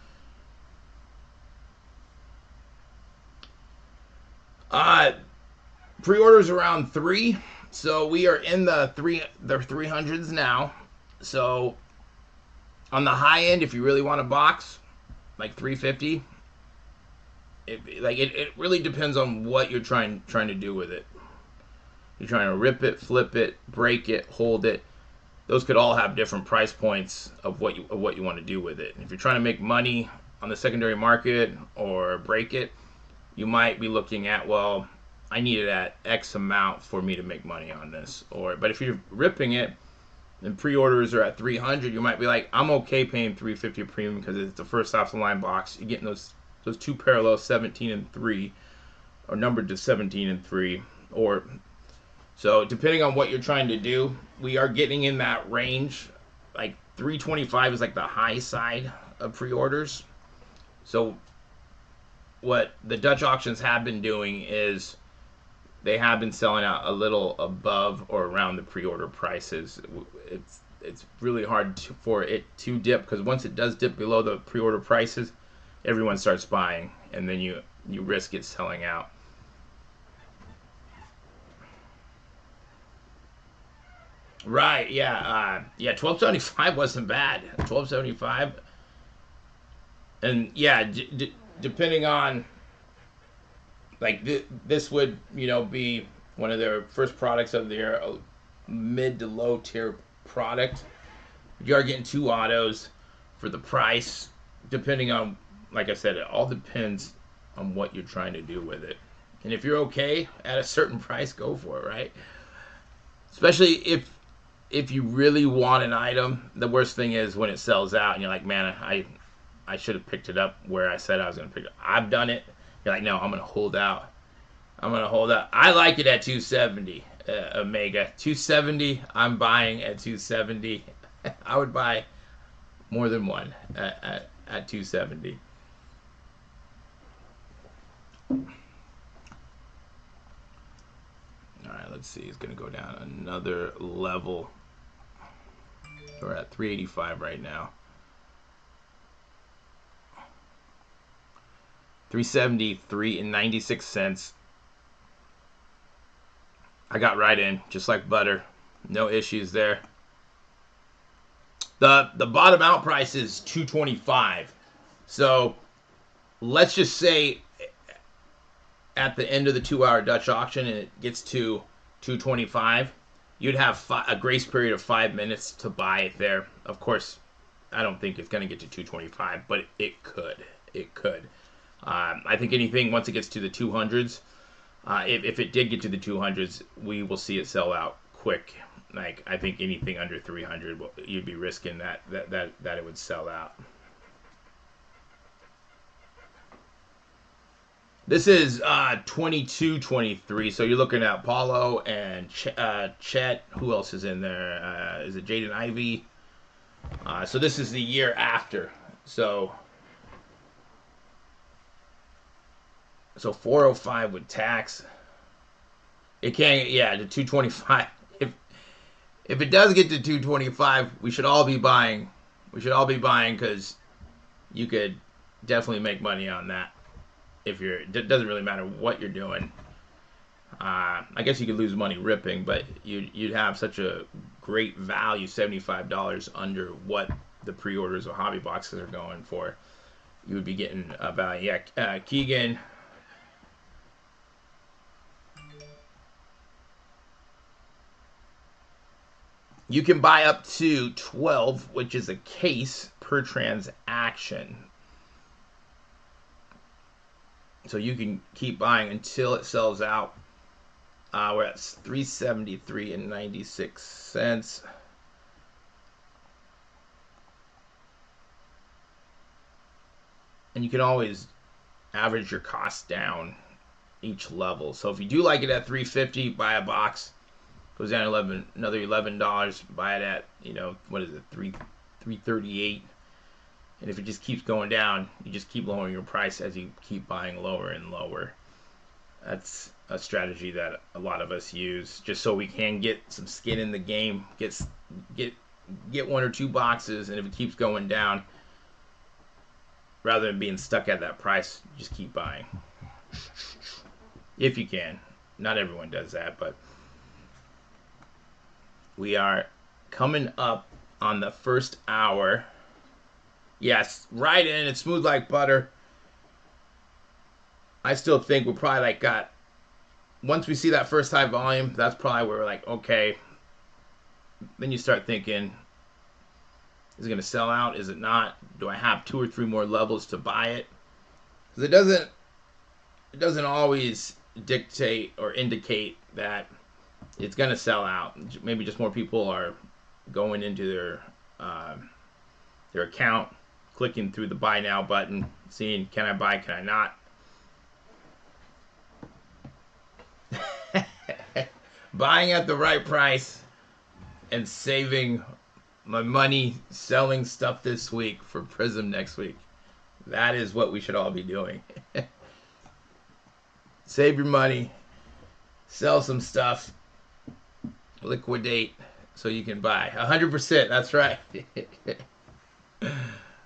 Pre-orders around 3, so we are in the 300s now. So on the high end, if you really want a box, like $350, it really depends on what you're trying to do with it. You're trying to rip it, flip it, break it, hold it. Those could all have different price points of what you want to do with it. If you're trying to make money on the secondary market or break it, you might be looking at, well, I need it at X amount for me to make money on this. But if you're ripping it and pre-orders are at 300, you might be like, I'm okay paying $350 premium because it's the first off the line box. You're getting those two parallels, 17 and 3, or numbered to 17 and 3. So depending on what you're trying to do, we are getting in that range. Like 325 is like the high side of pre-orders. So what the Dutch auctions have been doing is they have been selling out a little above or around the pre-order prices. It's really hard for it to dip, because once it does dip below the pre-order prices, everyone starts buying, and then you risk it selling out. Right, yeah, 1275 wasn't bad. 1275, and yeah, depending on, like, this would, be one of their first products of their mid to low tier product. You are getting 2 autos for the price, depending on, like I said, it all depends on what you're trying to do with it. And if you're okay at a certain price, go for it, right? Especially if you really want an item. The worst thing is when it sells out and you're like, man, I should have picked it up where I said I was going to pick it up. I've done it. You're like, no, I'm going to hold out. I like it at 270, Omega. 270, I'm buying at 270. I would buy more than one at 270. All right, let's see. It's going to go down another level. We're at 385 right now. 373 and 96 cents. I got right in, just like butter. No issues there. The bottom out price is 225. So let's just say at the end of the 2-hour Dutch auction and it gets to 225, you'd have a grace period of 5 minutes to buy it there. Of course, I don't think it's going to get to 225, but it could. It could. I think anything once it gets to the 200s, if it did get to the 200s, we will see it sell out quick. Like, I think anything under 300, you'd be risking that it would sell out. This is 22-23, so you're looking at Paulo and Chet. Who else is in there? Is it Jaden Ivey? So this is the year after. So 405 with tax. It can't, yeah, to 225. If it does get to 225, we should all be buying. We should all be buying, because you could definitely make money on that. It doesn't really matter what you're doing. I guess you could lose money ripping, but you'd have such a great value, $75 under what the pre-orders of hobby boxes are going for. You would be getting a value. Yeah, Keegan. You can buy up to 12, which is a case per transaction. So you can keep buying until it sells out. We're at 373 and 96 cents. And you can always average your costs down each level. So if you do like it at 350, buy a box. Goes down another $11. Buy it at, what is it, 338. And if it just keeps going down, you just keep lowering your price as you keep buying lower and lower. That's a strategy that a lot of us use, just so we can get some skin in the game, get 1 or 2 boxes, and if it keeps going down, rather than being stuck at that price, just keep buying. If you can. Not everyone does that, but we are coming up on the first hour. Yes, right in. It's smooth like butter. I still think we're probably once we see that first high volume, that's probably where we're like, okay. Then you start thinking, is it going to sell out? Is it not? Do I have 2 or 3 more levels to buy it? Because it doesn't always dictate or indicate that it's going to sell out. Maybe just more people are going into their account, clicking through the buy now button, seeing, can I buy, can I not? Buying at the right price and saving my money selling stuff this week for Prizm next week. That is what we should all be doing. Save your money, sell some stuff, liquidate so you can buy. 100%, that's right.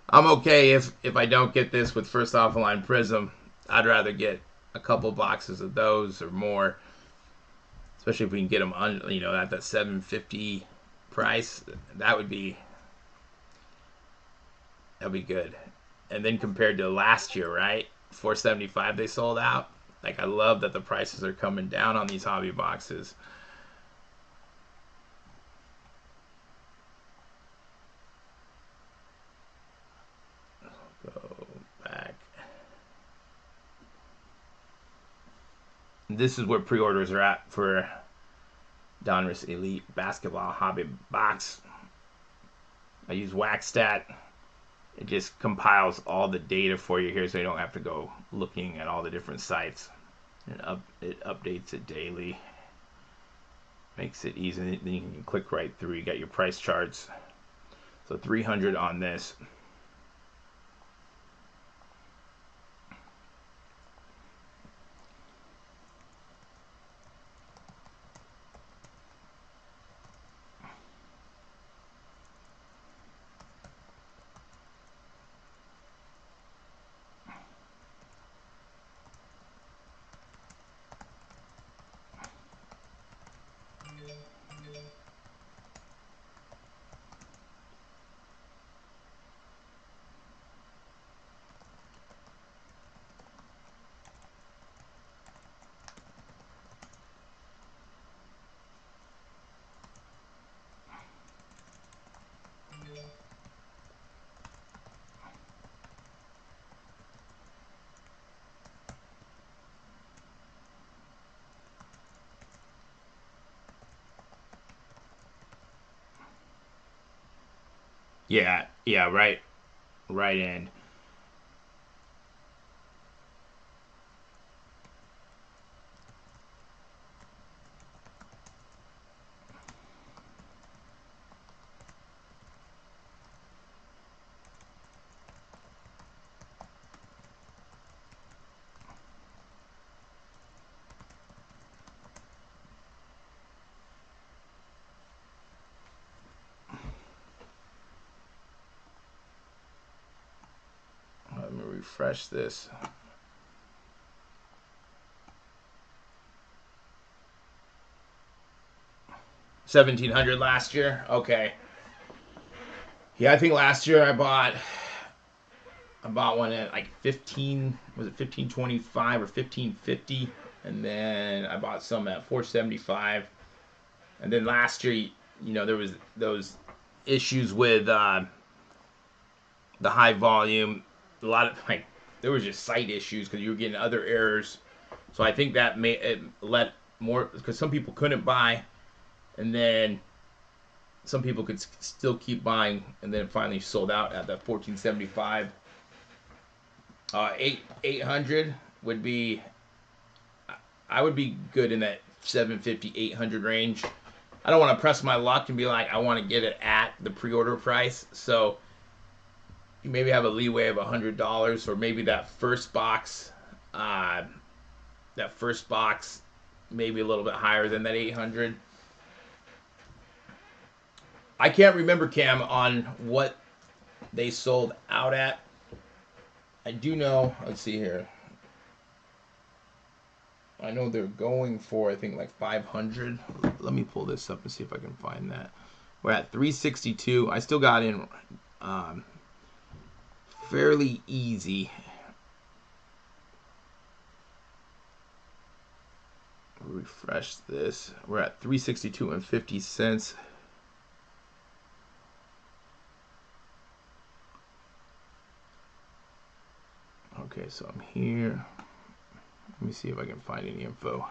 I'm okay if I don't get this with first off the line Prizm. I'd rather get a couple boxes of those or more, especially if we can get them at that $750 price. That'd be good. And then compared to last year, right? $475 they sold out. Like, I love that the prices are coming down on these hobby boxes. Go back. This is where pre-orders are at for Donruss Elite Basketball Hobby Box. I use Waxstat. It just compiles all the data for you here so you don't have to go looking at all the different sites. And it updates it daily. Makes it easy. Then you can click right through. You got your price charts. So $300 on this. Yeah, right end. Let me refresh this. $1,700 last year. Okay. Yeah, I think last year I bought one at like 15. Was it 1525 or 1550? And then I bought some at 475. And then last year, there was those issues with the high volume. A lot of there was just site issues because you were getting other errors. So I think that let more, because some people couldn't buy, and then some people could still keep buying, and then it finally sold out at that 1475. 800 would be, I would be good in that 750, 800 range. I don't want to press my luck and be like, I want to get it at the pre-order price. So you maybe have a leeway of $100, or maybe that first box, maybe a little bit higher than that 800. I can't remember, Cam, on what they sold out at. I do know, let's see here. I know they're going for, I think, like 500. Let me pull this up and see if I can find that. We're at 362. I still got in fairly easy. Refresh this. We're at 362 and 50 cents. Okay, so I'm here. Let me see if I can find any info.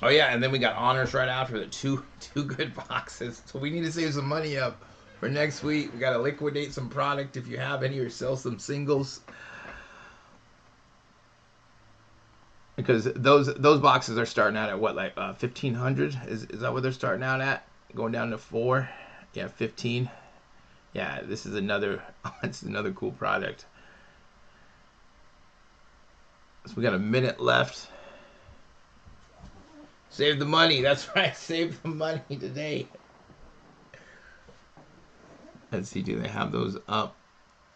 Oh yeah, and then we got honors right after the two good boxes. So we need to save some money up for next week. We got to liquidate some product if you have any, or sell some singles. Because those boxes are starting out at what, like 1,500? Is that what they're starting out at? Going down to 4? Yeah, 15. Yeah, this is another it's another cool product. So we got a minute left. Save the money. That's right. Save the money today. Let's see. Do they have those up?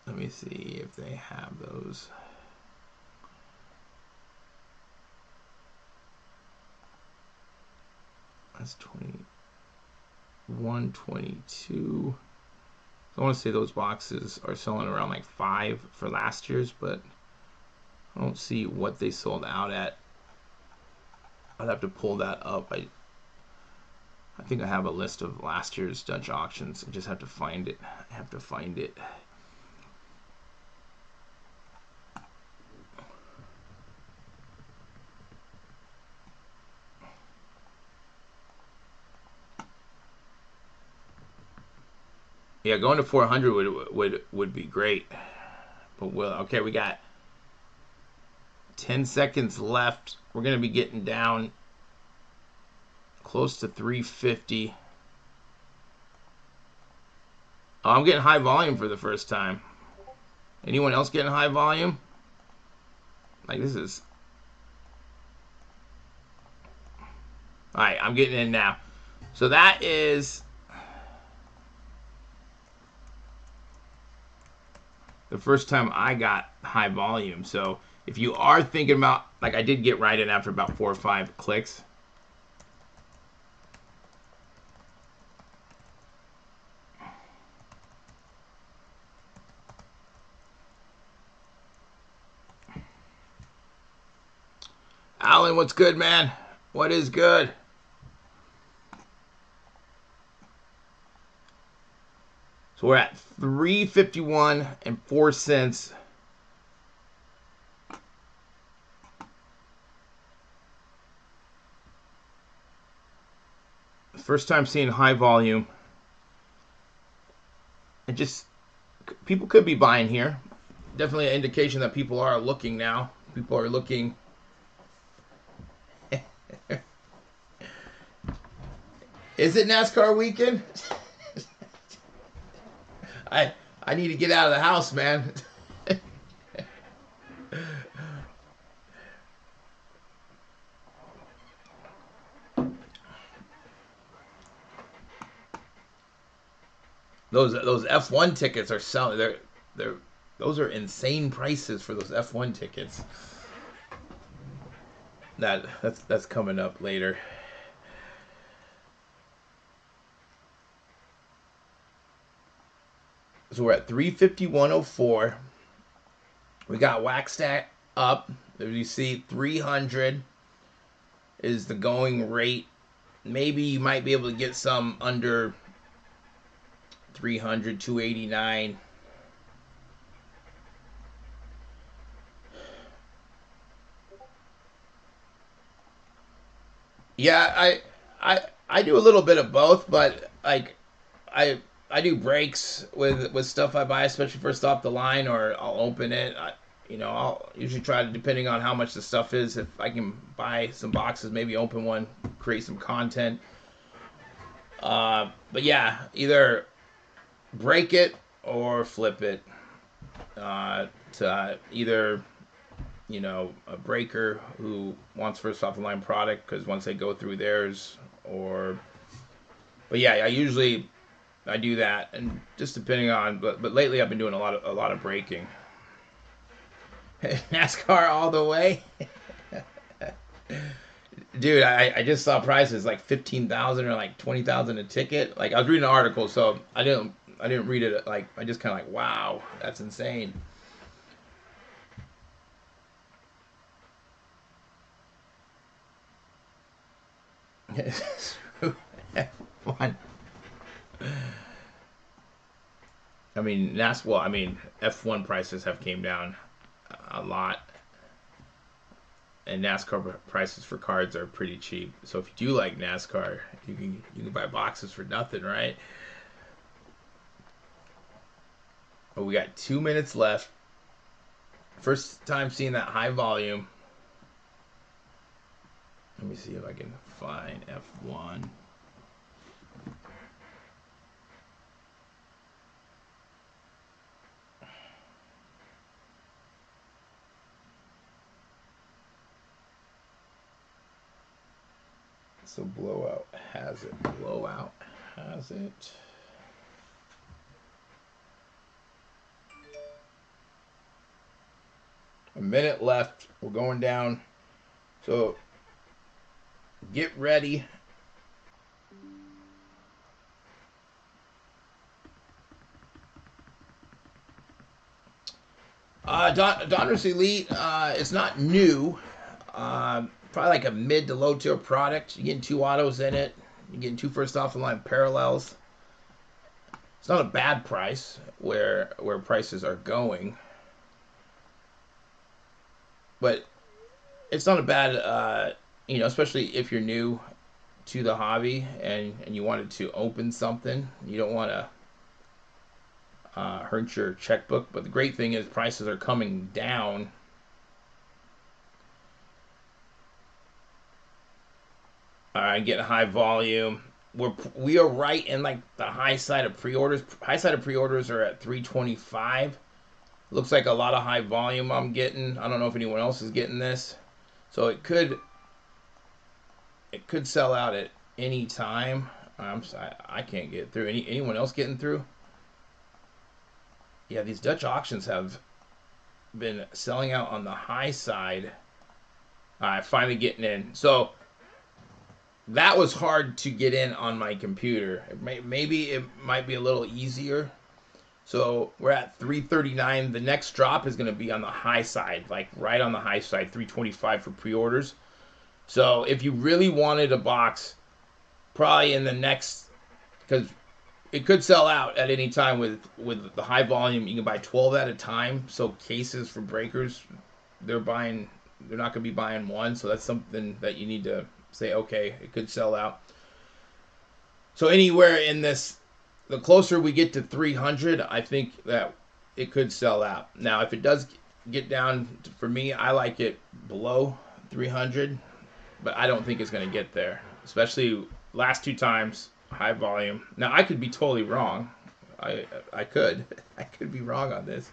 Let me see if they have those. That's 21, 22. So I want to say those boxes are selling around like 5 for last year's, but I don't see what they sold out at. I'd have to pull that up. I think I have a list of last year's Dutch auctions. I just have to find it. I have to find it. Yeah, going to 400 would be great. But okay, we got 10 seconds left. We're going to be getting down close to 350. Oh, I'm getting high volume for the first time. Anyone else getting high volume? Like, this is... Alright, I'm getting in now. So that is... the first time I got high volume. So if you are thinking about... like, I did get right in after about 4 or 5 clicks. Alan, what's good, man? What is good? So we're at $3.51 and 4 cents. First time seeing high volume. And just, people could be buying here. Definitely an indication that people are looking now. People are looking. Is it NASCAR weekend? I need to get out of the house, man. Those F1 tickets are selling. Those are insane prices for those F1 tickets. That's coming up later. So we're at 351.04. We got wax stack up. As you see, 300 is the going rate. Maybe you might be able to get some under 300, 289. Yeah, I do a little bit of both, but like I do breaks with stuff I buy, especially first off the line, or I'll open it. I'll usually try to, depending on how much the stuff is, if I can buy some boxes, maybe open one, create some content. But yeah, either break it or flip it to either, a breaker who wants first off the line product, because once they go through theirs, but yeah, I do that, and just depending on, but lately I've been doing a lot of breaking. NASCAR all the way. Dude, I just saw prices like 15,000 or like 20,000 a ticket. Like, I was reading an article, so I didn't read it. Like, I just kind of like, wow, that's insane. F1. I mean, F1 prices have came down a lot. and NASCAR prices for cards are pretty cheap. So if you do like NASCAR, you can buy boxes for nothing, right? But we got 2 minutes left. First time seeing that high volume. Let me see if I can find F1. So Blowout has it. Blowout has it. A minute left. We're going down. So get ready. Donruss Elite is not new. Probably like a mid to low tier product. You're getting 2 autos in it. You're getting 2 first off the line parallels. It's not a bad price where prices are going. But it's not a bad, especially if you're new to the hobby and you wanted to open something. You don't want to hurt your checkbook. But the great thing is prices are coming down. Getting high volume. We are right in like the high side of pre-orders. High side of pre-orders are at 325. Looks like a lot of high volume I'm getting. I don't know if anyone else is getting this. So it could sell out at any time. I can't get through. Anyone else getting through? Yeah, these Dutch auctions have been selling out on the high side. Finally getting in. So that was hard to get in on my computer. Maybe it might be a little easier. So we're at 339. The next drop is going to be on the high side, like right on the high side, 325 for pre-orders. So if you really wanted a box, probably in the next, because it could sell out at any time with the high volume. You can buy 12 at a time. So cases for breakers, they're not going to be buying one. So that's something that you need to say, okay, it could sell out. So anywhere in this, the closer we get to 300, I think that it could sell out. Now, if it does get down, for me, I like it below 300, but I don't think it's going to get there, especially last 2 times, high volume. Now, I could be totally wrong. I could be wrong on this.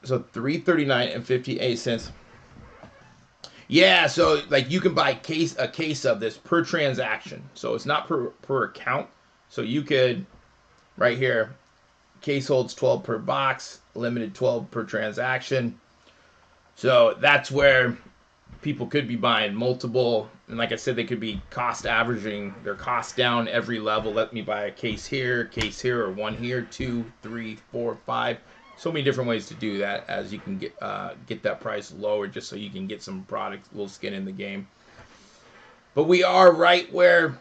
So 339 and 58 cents. Yeah, so like you can buy a case of this per transaction. So it's not per account. So you could, right here, case holds 12 per box, limited 12 per transaction. So that's where people could be buying multiple. And like I said, they could be cost averaging their cost down every level. Let me buy a case here, or one here, 2, 3, 4, 5. So many different ways to do that, as you can get that price lower, just so you can get some product, little skin in the game. But we are right where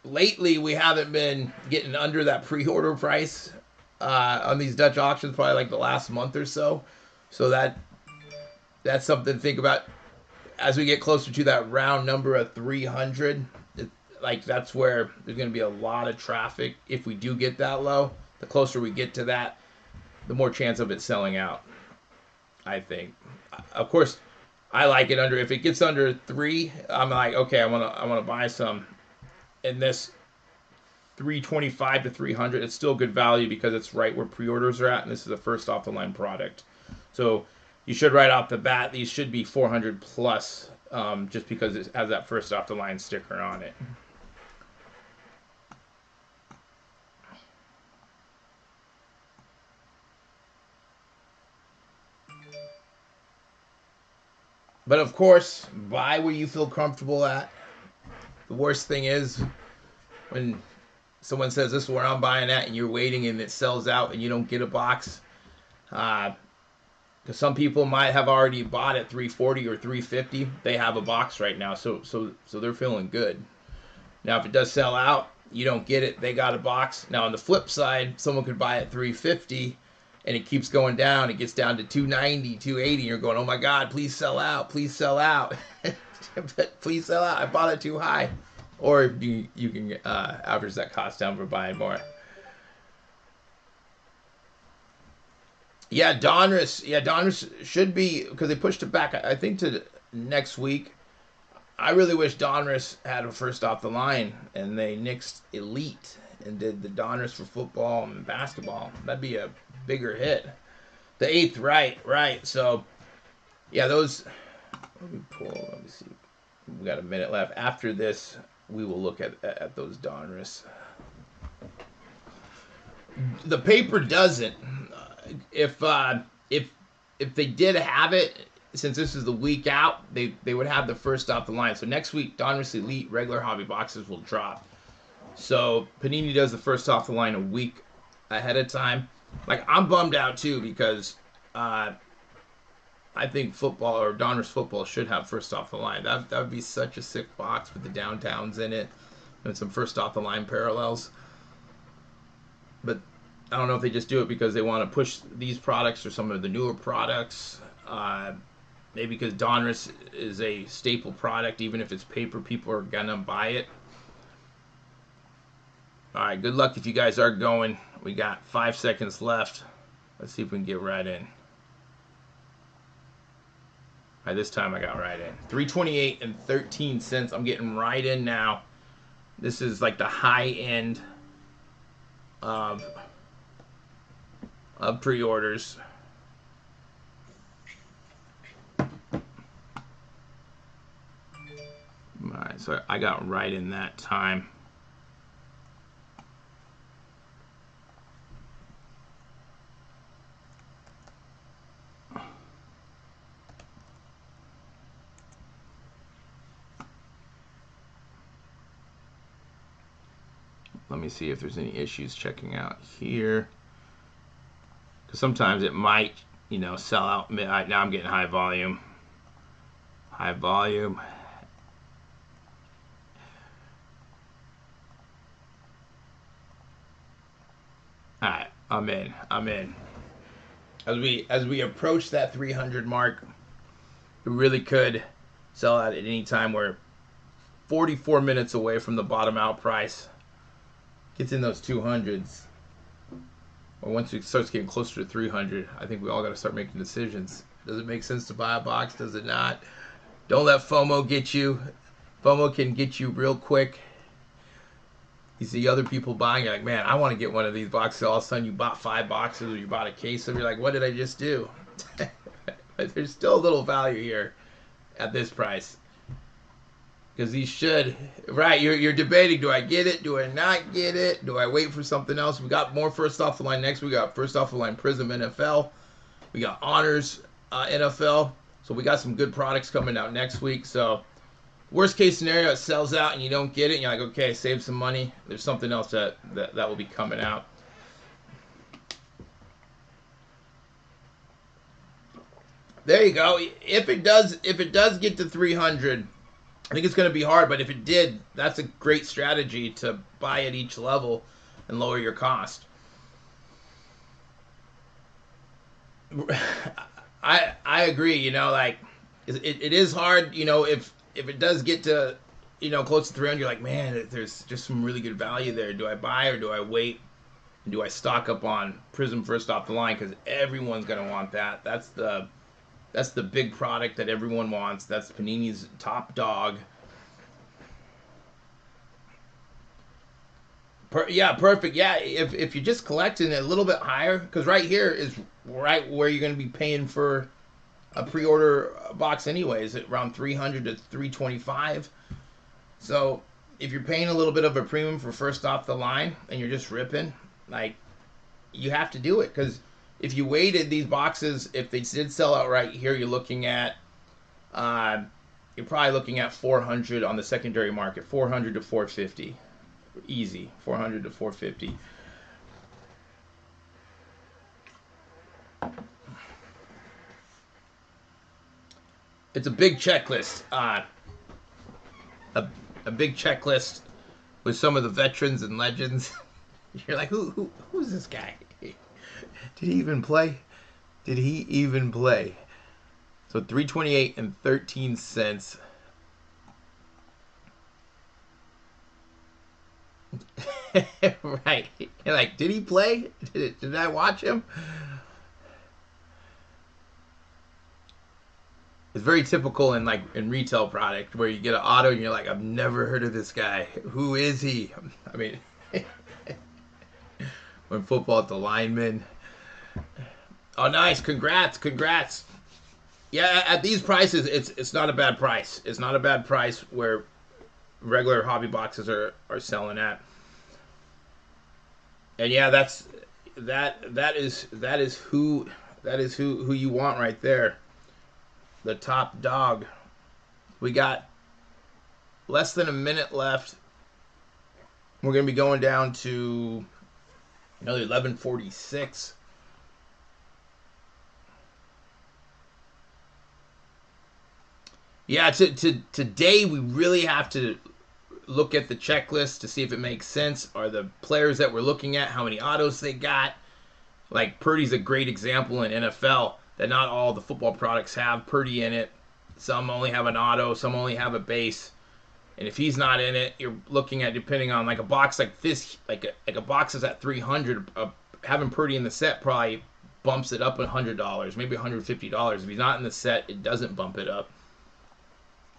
lately we haven't been getting under that pre-order price on these Dutch auctions, probably like the last month or so. So that's something to think about as we get closer to that round number of 300. Like that's where there's going to be a lot of traffic if we do get that low. The closer we get to that, the more chance of it selling out, I think. Of course, I like it under. If it gets under 3, I'm like, okay, I want to buy some. In this 325 to 300, it's still good value because it's right where pre-orders are at, and this is a first off the line product. So you should right off the bat, these should be 400 plus, just because it has that first off the line sticker on it. But of course, buy where you feel comfortable at. The worst thing is when someone says this is where I'm buying at and you're waiting and it sells out and you don't get a box. Because some people might have already bought at 340 or 350. They have a box right now, so they're feeling good. Now, if it does sell out, you don't get it, they got a box. Now, on the flip side, someone could buy at 350 and it keeps going down. It gets down to 290, 280. You're going, oh my God, please sell out. Please sell out. Please sell out. I bought it too high. Or you can average that cost down for buying more. Yeah, Donruss. Yeah, Donruss should be, because they pushed it back, I think, to next week. I really wish Donruss had a first off the line, and they nixed Elite and did the Donruss for football and basketball. That'd be a bigger hit. The 8th, right. So, yeah, those. Let me see. We got a minute left. After this, we will look at those Donruss. The paper doesn't. If they did have it, since this is the week out, they would have the first off the line. So next week, Donruss Elite regular hobby boxes will drop. So Panini does the first off the line a week ahead of time. Like, I'm bummed out too, because I think football, or Donruss football, should have first off the line. That would be such a sick box with the downtowns in it and some first off the line parallels. But I don't know if they just do it because they want to push these products or some of the newer products. Maybe because Donruss is a staple product, even if it's paper, people are gonna buy it. All right, good luck if you guys are going. We got 5 seconds left. Let's see if we can get right in. All right, this time I got right in. 328 and 13 cents. I'm getting right in now. This is like the high end of pre-orders. Alright, so I got right in that time. Let me see if there's any issues checking out here. Because sometimes it might, sell out. Now I'm getting high volume. High volume. All right, I'm in. As we approach that 300 mark, we really could sell out at any time. We're 44 minutes away from the bottom out price. Gets in those 200s. Or once it starts getting closer to 300, I think we all got to start making decisions. Does it make sense to buy a box? Does it not? Don't let FOMO get you. FOMO can get you real quick. You see other people buying, you're like, man, I want to get one of these boxes. All of a sudden, you bought 5 boxes, or you bought a case of. You're like, what did I just do? But there's still a little value here at this price. Because these should, right, you're debating, do I get it? Do I not get it? Do I wait for something else? We got more first off the line next. We got first off the line Prizm NFL. We got Honors NFL. So we got some good products coming out next week. So worst case scenario, it sells out and you don't get it. And you're like, okay, save some money. There's something else that will be coming out. There you go. If it does get to 300, I think it's going to be hard, but if it did, that's a great strategy to buy at each level and lower your cost. I agree, like it is hard, if it does get to, close to 300, you're like, man, there's just some really good value there. Do I buy or do I wait? And do I stock up on Prizm first off the line? Because everyone's going to want that. That's the big product that everyone wants. That's Panini's top dog. Yeah, perfect. Yeah, if you're just collecting it a little bit higher, because right here is right where you're going to be paying for a pre-order box anyways, at around 300 to 325. So if you're paying a little bit of a premium for first off the line and you're just ripping, like, you have to do it, because if you waited, these boxes, if they did sell out right here, you're looking at, you're probably looking at 400 on the secondary market, 400 to 450, easy, 400 to 450. It's a big checklist, a big checklist with some of the veterans and legends. You're like, who's this guy? Did he even play? Did he even play? So 328 and 13 cents. Right. You're like, did he play? Did I watch him? It's very typical in retail product where you get an auto and you're like, I've never heard of this guy. Who is he? I mean, when football, it's a lineman. Oh, nice! Congrats! Yeah, at these prices, it's not a bad price. It's not a bad price where regular hobby boxes are selling at. And yeah, that is who you want right there. The top dog. We got less than a minute left. We're going to be going down to another 11:46. Yeah, today we really have to look at the checklist to see if it makes sense. Are the players that we're looking at, how many autos they got? Like Purdy's a great example in NFL that not all the football products have Purdy in it. Some only have an auto, some only have a base. And if he's not in it, you're looking at, depending on like a box like this, like a box is at 300. Having Purdy in the set probably bumps it up $100, maybe $150. If he's not in the set, it doesn't bump it up.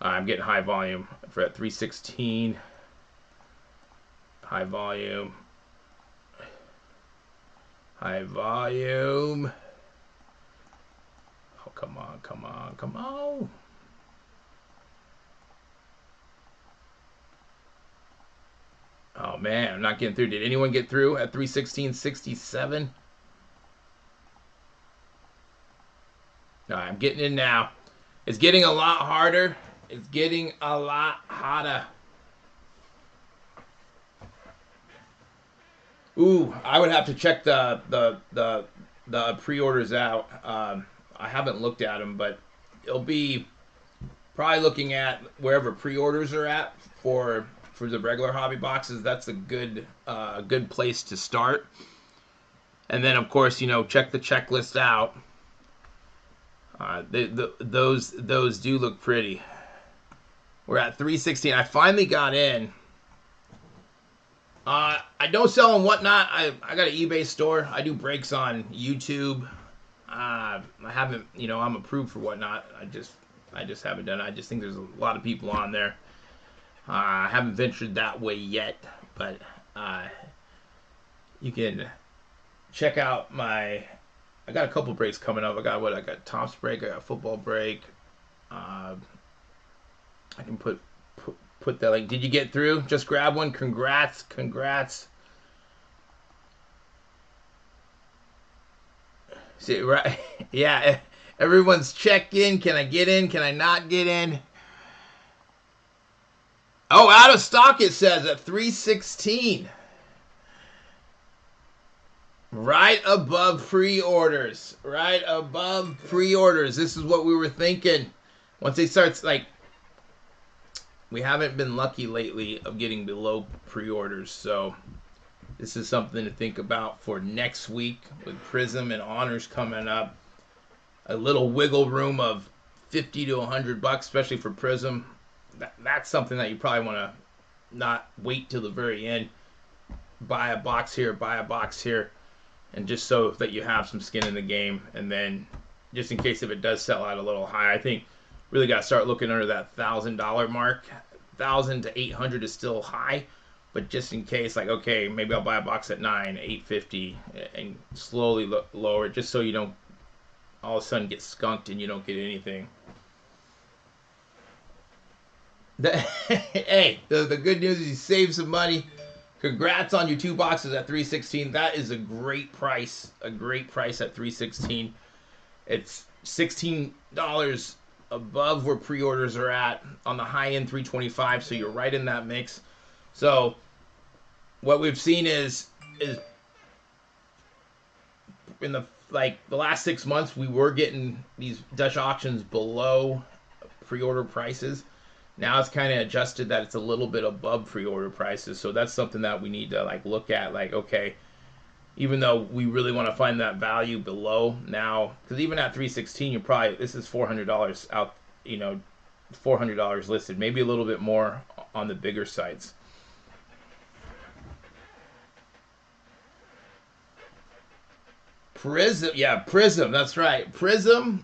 I'm getting high volume for at 316. High volume. High volume. Oh, come on. Oh, man, I'm not getting through. Did anyone get through at 316.67? No, I'm getting in now. It's getting a lot harder. It's getting a lot hotter. Ooh, I would have to check the pre-orders out. I haven't looked at them, but it'll be probably looking at wherever pre-orders are at for the regular hobby boxes. That's a good place to start. And then, of course, check the checklist out. Those do look pretty. We're at 316. I finally got in. I don't sell on Whatnot. I got an eBay store. I do breaks on YouTube. I haven't, I'm approved for Whatnot. I just haven't done it. I just think there's a lot of people on there. I haven't ventured that way yet, but you can check out I got a couple breaks coming up. I got Topps break. I got football break. I can put that link. Did you get through? Just grab one. Congrats. See, right? Yeah. Everyone's checked in. Can I get in? Can I not get in? Oh, out of stock, it says, at 316. Right above pre-orders. This is what we were thinking. Once they start, we haven't been lucky lately of getting below pre-orders, so this is something to think about for next week with Prizm and Honors coming up. A little wiggle room of $50 to $100, especially for Prizm. That's something that you probably want to not wait till the very end. Buy a box here, and just so that you have some skin in the game. And then, just in case if it does sell out a little high, I think really got to start looking under that $1,000 mark. $1,000 to $800 is still high, but just in case, okay, maybe I'll buy a box at $850, and slowly lower it, just so you don't all of a sudden get skunked and you don't get anything. Hey, the good news is you save some money. Congrats on your 2 boxes at 316. That is a great price. A great price at 316. It's $16 above where pre-orders are at. On the high end, 325. So you're right in that mix. So what we've seen is in the last 6 months, we were getting these Dutch auctions below pre-order prices. Now it's kind of adjusted that it's a little bit above pre-order prices. So that's something that we need to look at. Okay, even though we really want to find that value below now, because even at 316, you're probably, this is $400 out, you know, $400 listed, maybe a little bit more on the bigger sites. Prizm, yeah, Prizm, that's right. Prizm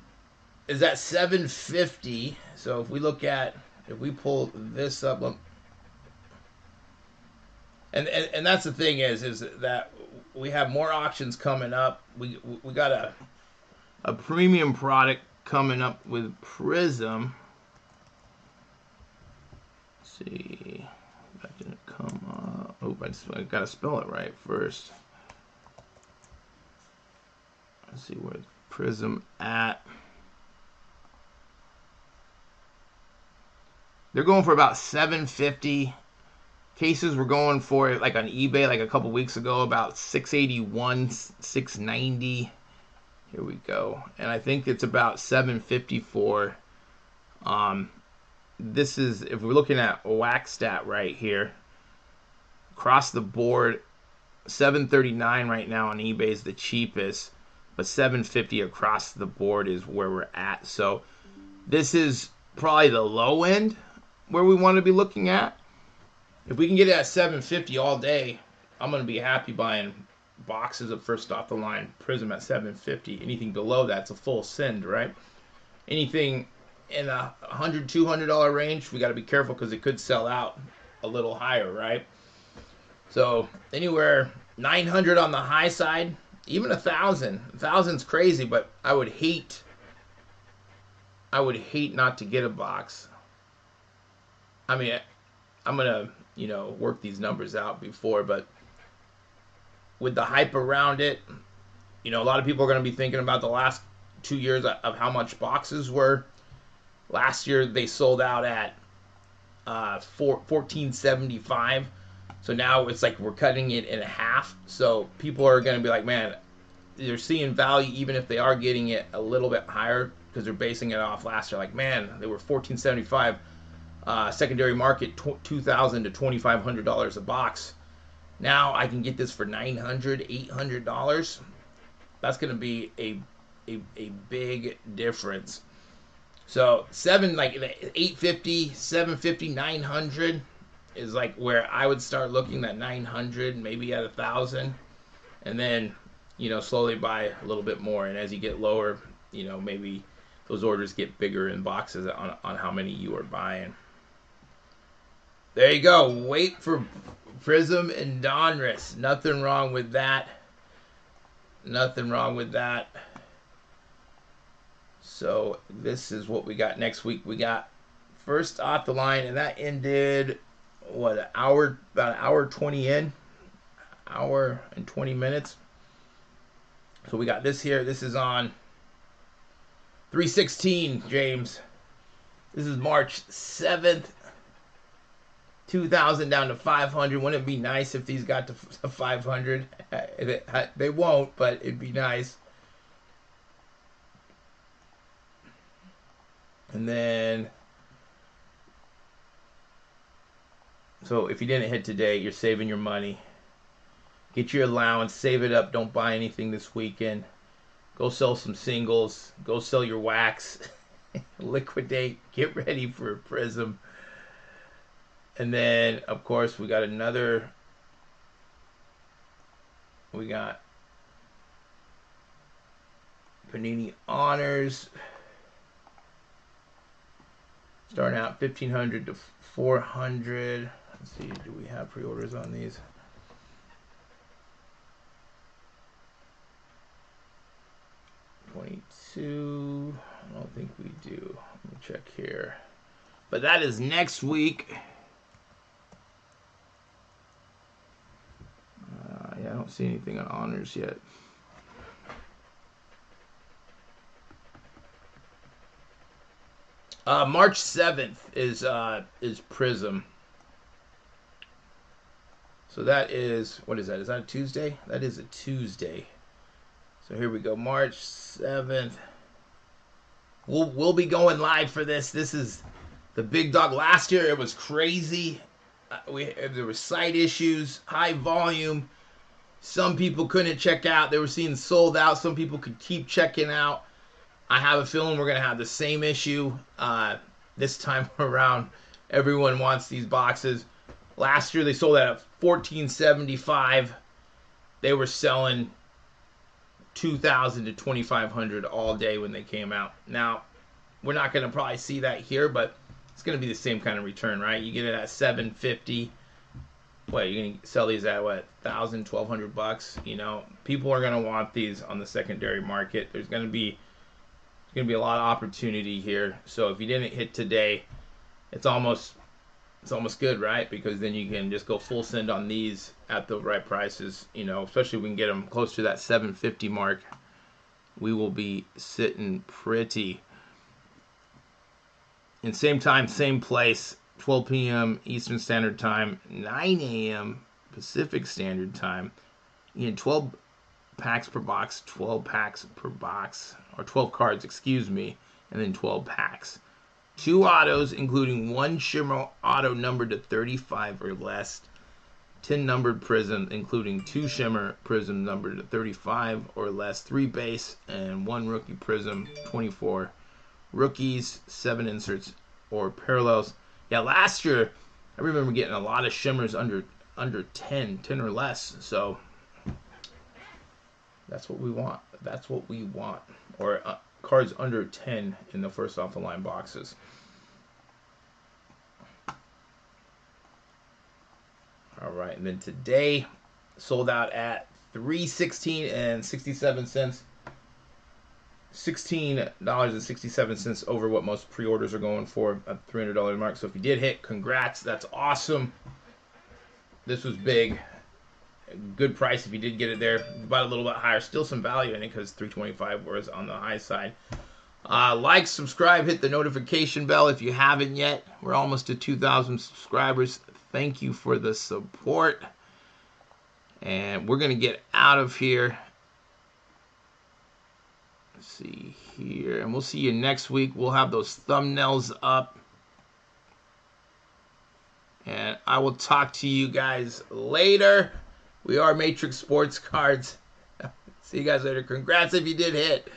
is at 750. So if we look at, if we pull this up, look, and that's the thing is that we have more auctions coming up. We got a premium product coming up with Prizm. Let's see, that didn't come up. Oh, I gotta spell it right first. Let's see where Prizm at. They're going for about 750. Cases were going for, like on eBay, like a couple weeks ago, about 681, 690. Here we go. And I think it's about 750 for, this is, if we're looking at wax stat right here, across the board, 739 right now on eBay is the cheapest, but 750 across the board is where we're at. So this is probably the low end where we want to be looking at. If we can get it at 750 all day, I'm going to be happy buying boxes of first off the line Prizm at 750. Anything below that's a full send, right? Anything in a $100, $200 range, we got to be careful because it could sell out a little higher, right? So anywhere 900 on the high side, even 1,000. 1,000's crazy, but I would hate not to get a box. I mean, I'm gonna, you know, work these numbers out before, but with the hype around it, you know, a lot of people are going to be thinking about the last 2 years of how much boxes were. Last year they sold out at $14.75, so now it's like we're cutting it in half. So people are going to be like, man, they're seeing value even if they are getting it a little bit higher because they're basing it off last year. Like, man, they were $14.75. Secondary market $2,000 to $2,500 a box. Now I can get this for $900, $800. That's going to be a big difference. So like 850, 750, 900 is like where I would start looking at 900, maybe at 1,000, and then, you know, slowly buy a little bit more. And as you get lower, you know, maybe those orders get bigger in boxes on how many you are buying. There you go. Wait for Prizm and Donruss. Nothing wrong with that. Nothing wrong with that. So this is what we got next week. We got first off the line, and that ended, what, an hour, about an hour 20 in. Hour and 20 minutes. So we got this here. This is on 3/16, James. This is March 7th. 2,000 down to 500. Wouldn't it be nice if these got to 500? They won't, but it'd be nice. And then, so if you didn't hit today, you're saving your money. Get your allowance, save it up. Don't buy anything this weekend. Go sell some singles. Go sell your wax. Liquidate. Get ready for a Prizm. And then, of course, we got another. We got Panini Honors. Starting out 1,500 to 400. Let's see, do we have pre-orders on these? $22. I don't think we do. Let me check here. But that is next week. Yeah, I don't see anything on honors yet. March 7th is Prizm. So that is, what is that? Is that a Tuesday? That is a Tuesday. So here we go, March 7th. We'll be going live for this. This is the big dog. Last year it was crazy. There were site issues, high volume. Some people couldn't check out. They were seeing sold out. Some people could keep checking out. I have a feeling we're going to have the same issue this time around. Everyone wants these boxes. Last year they sold out at $14.75. They were selling $2,000 to $2,500 all day when they came out. Now, we're not going to probably see that here, but it's going to be the same kind of return, right? You get it at $750. What, you're going to sell these at what, $1,000, $1,200? You know, people are going to want these on the secondary market. There's going to be a lot of opportunity here. So if you didn't hit today, it's almost good, right? Because then you can just go full send on these at the right prices, you know, especially if we can get them close to that $750 mark. We will be sitting pretty. And same time, same place, 12 p.m. Eastern Standard Time, 9 a.m. Pacific Standard Time. You know, 12 packs per box, 12 packs per box, or 12 cards, excuse me, and then 12 packs. 2 autos, including 1 shimmer auto numbered to 35 or less. 10 numbered Prizm, including 2 shimmer Prizm numbered to 35 or less. 3 base and 1 rookie Prizm, 24 rookies, 7 inserts or parallels. Yeah, last year I remember getting a lot of shimmers under 10 or less. So that's what we want. That's what we want. Or cards under 10 in the first off the line boxes. All right, and then today sold out at $3.1667. $16.67 over what most pre-orders are going for, a $300 mark. So if you did hit, congrats. That's awesome. This was big. Good price if you did get it there. About a little bit higher. Still some value in it because $325 was on the high side. Like, subscribe, hit the notification bell if you haven't yet. We're almost to 2,000 subscribers. Thank you for the support. And we're going to get out of here. Let's see here. And we'll see you next week. We'll have those thumbnails up. And I will talk to you guys later. We are Matrix Sports Cards. See you guys later. Congrats if you did hit.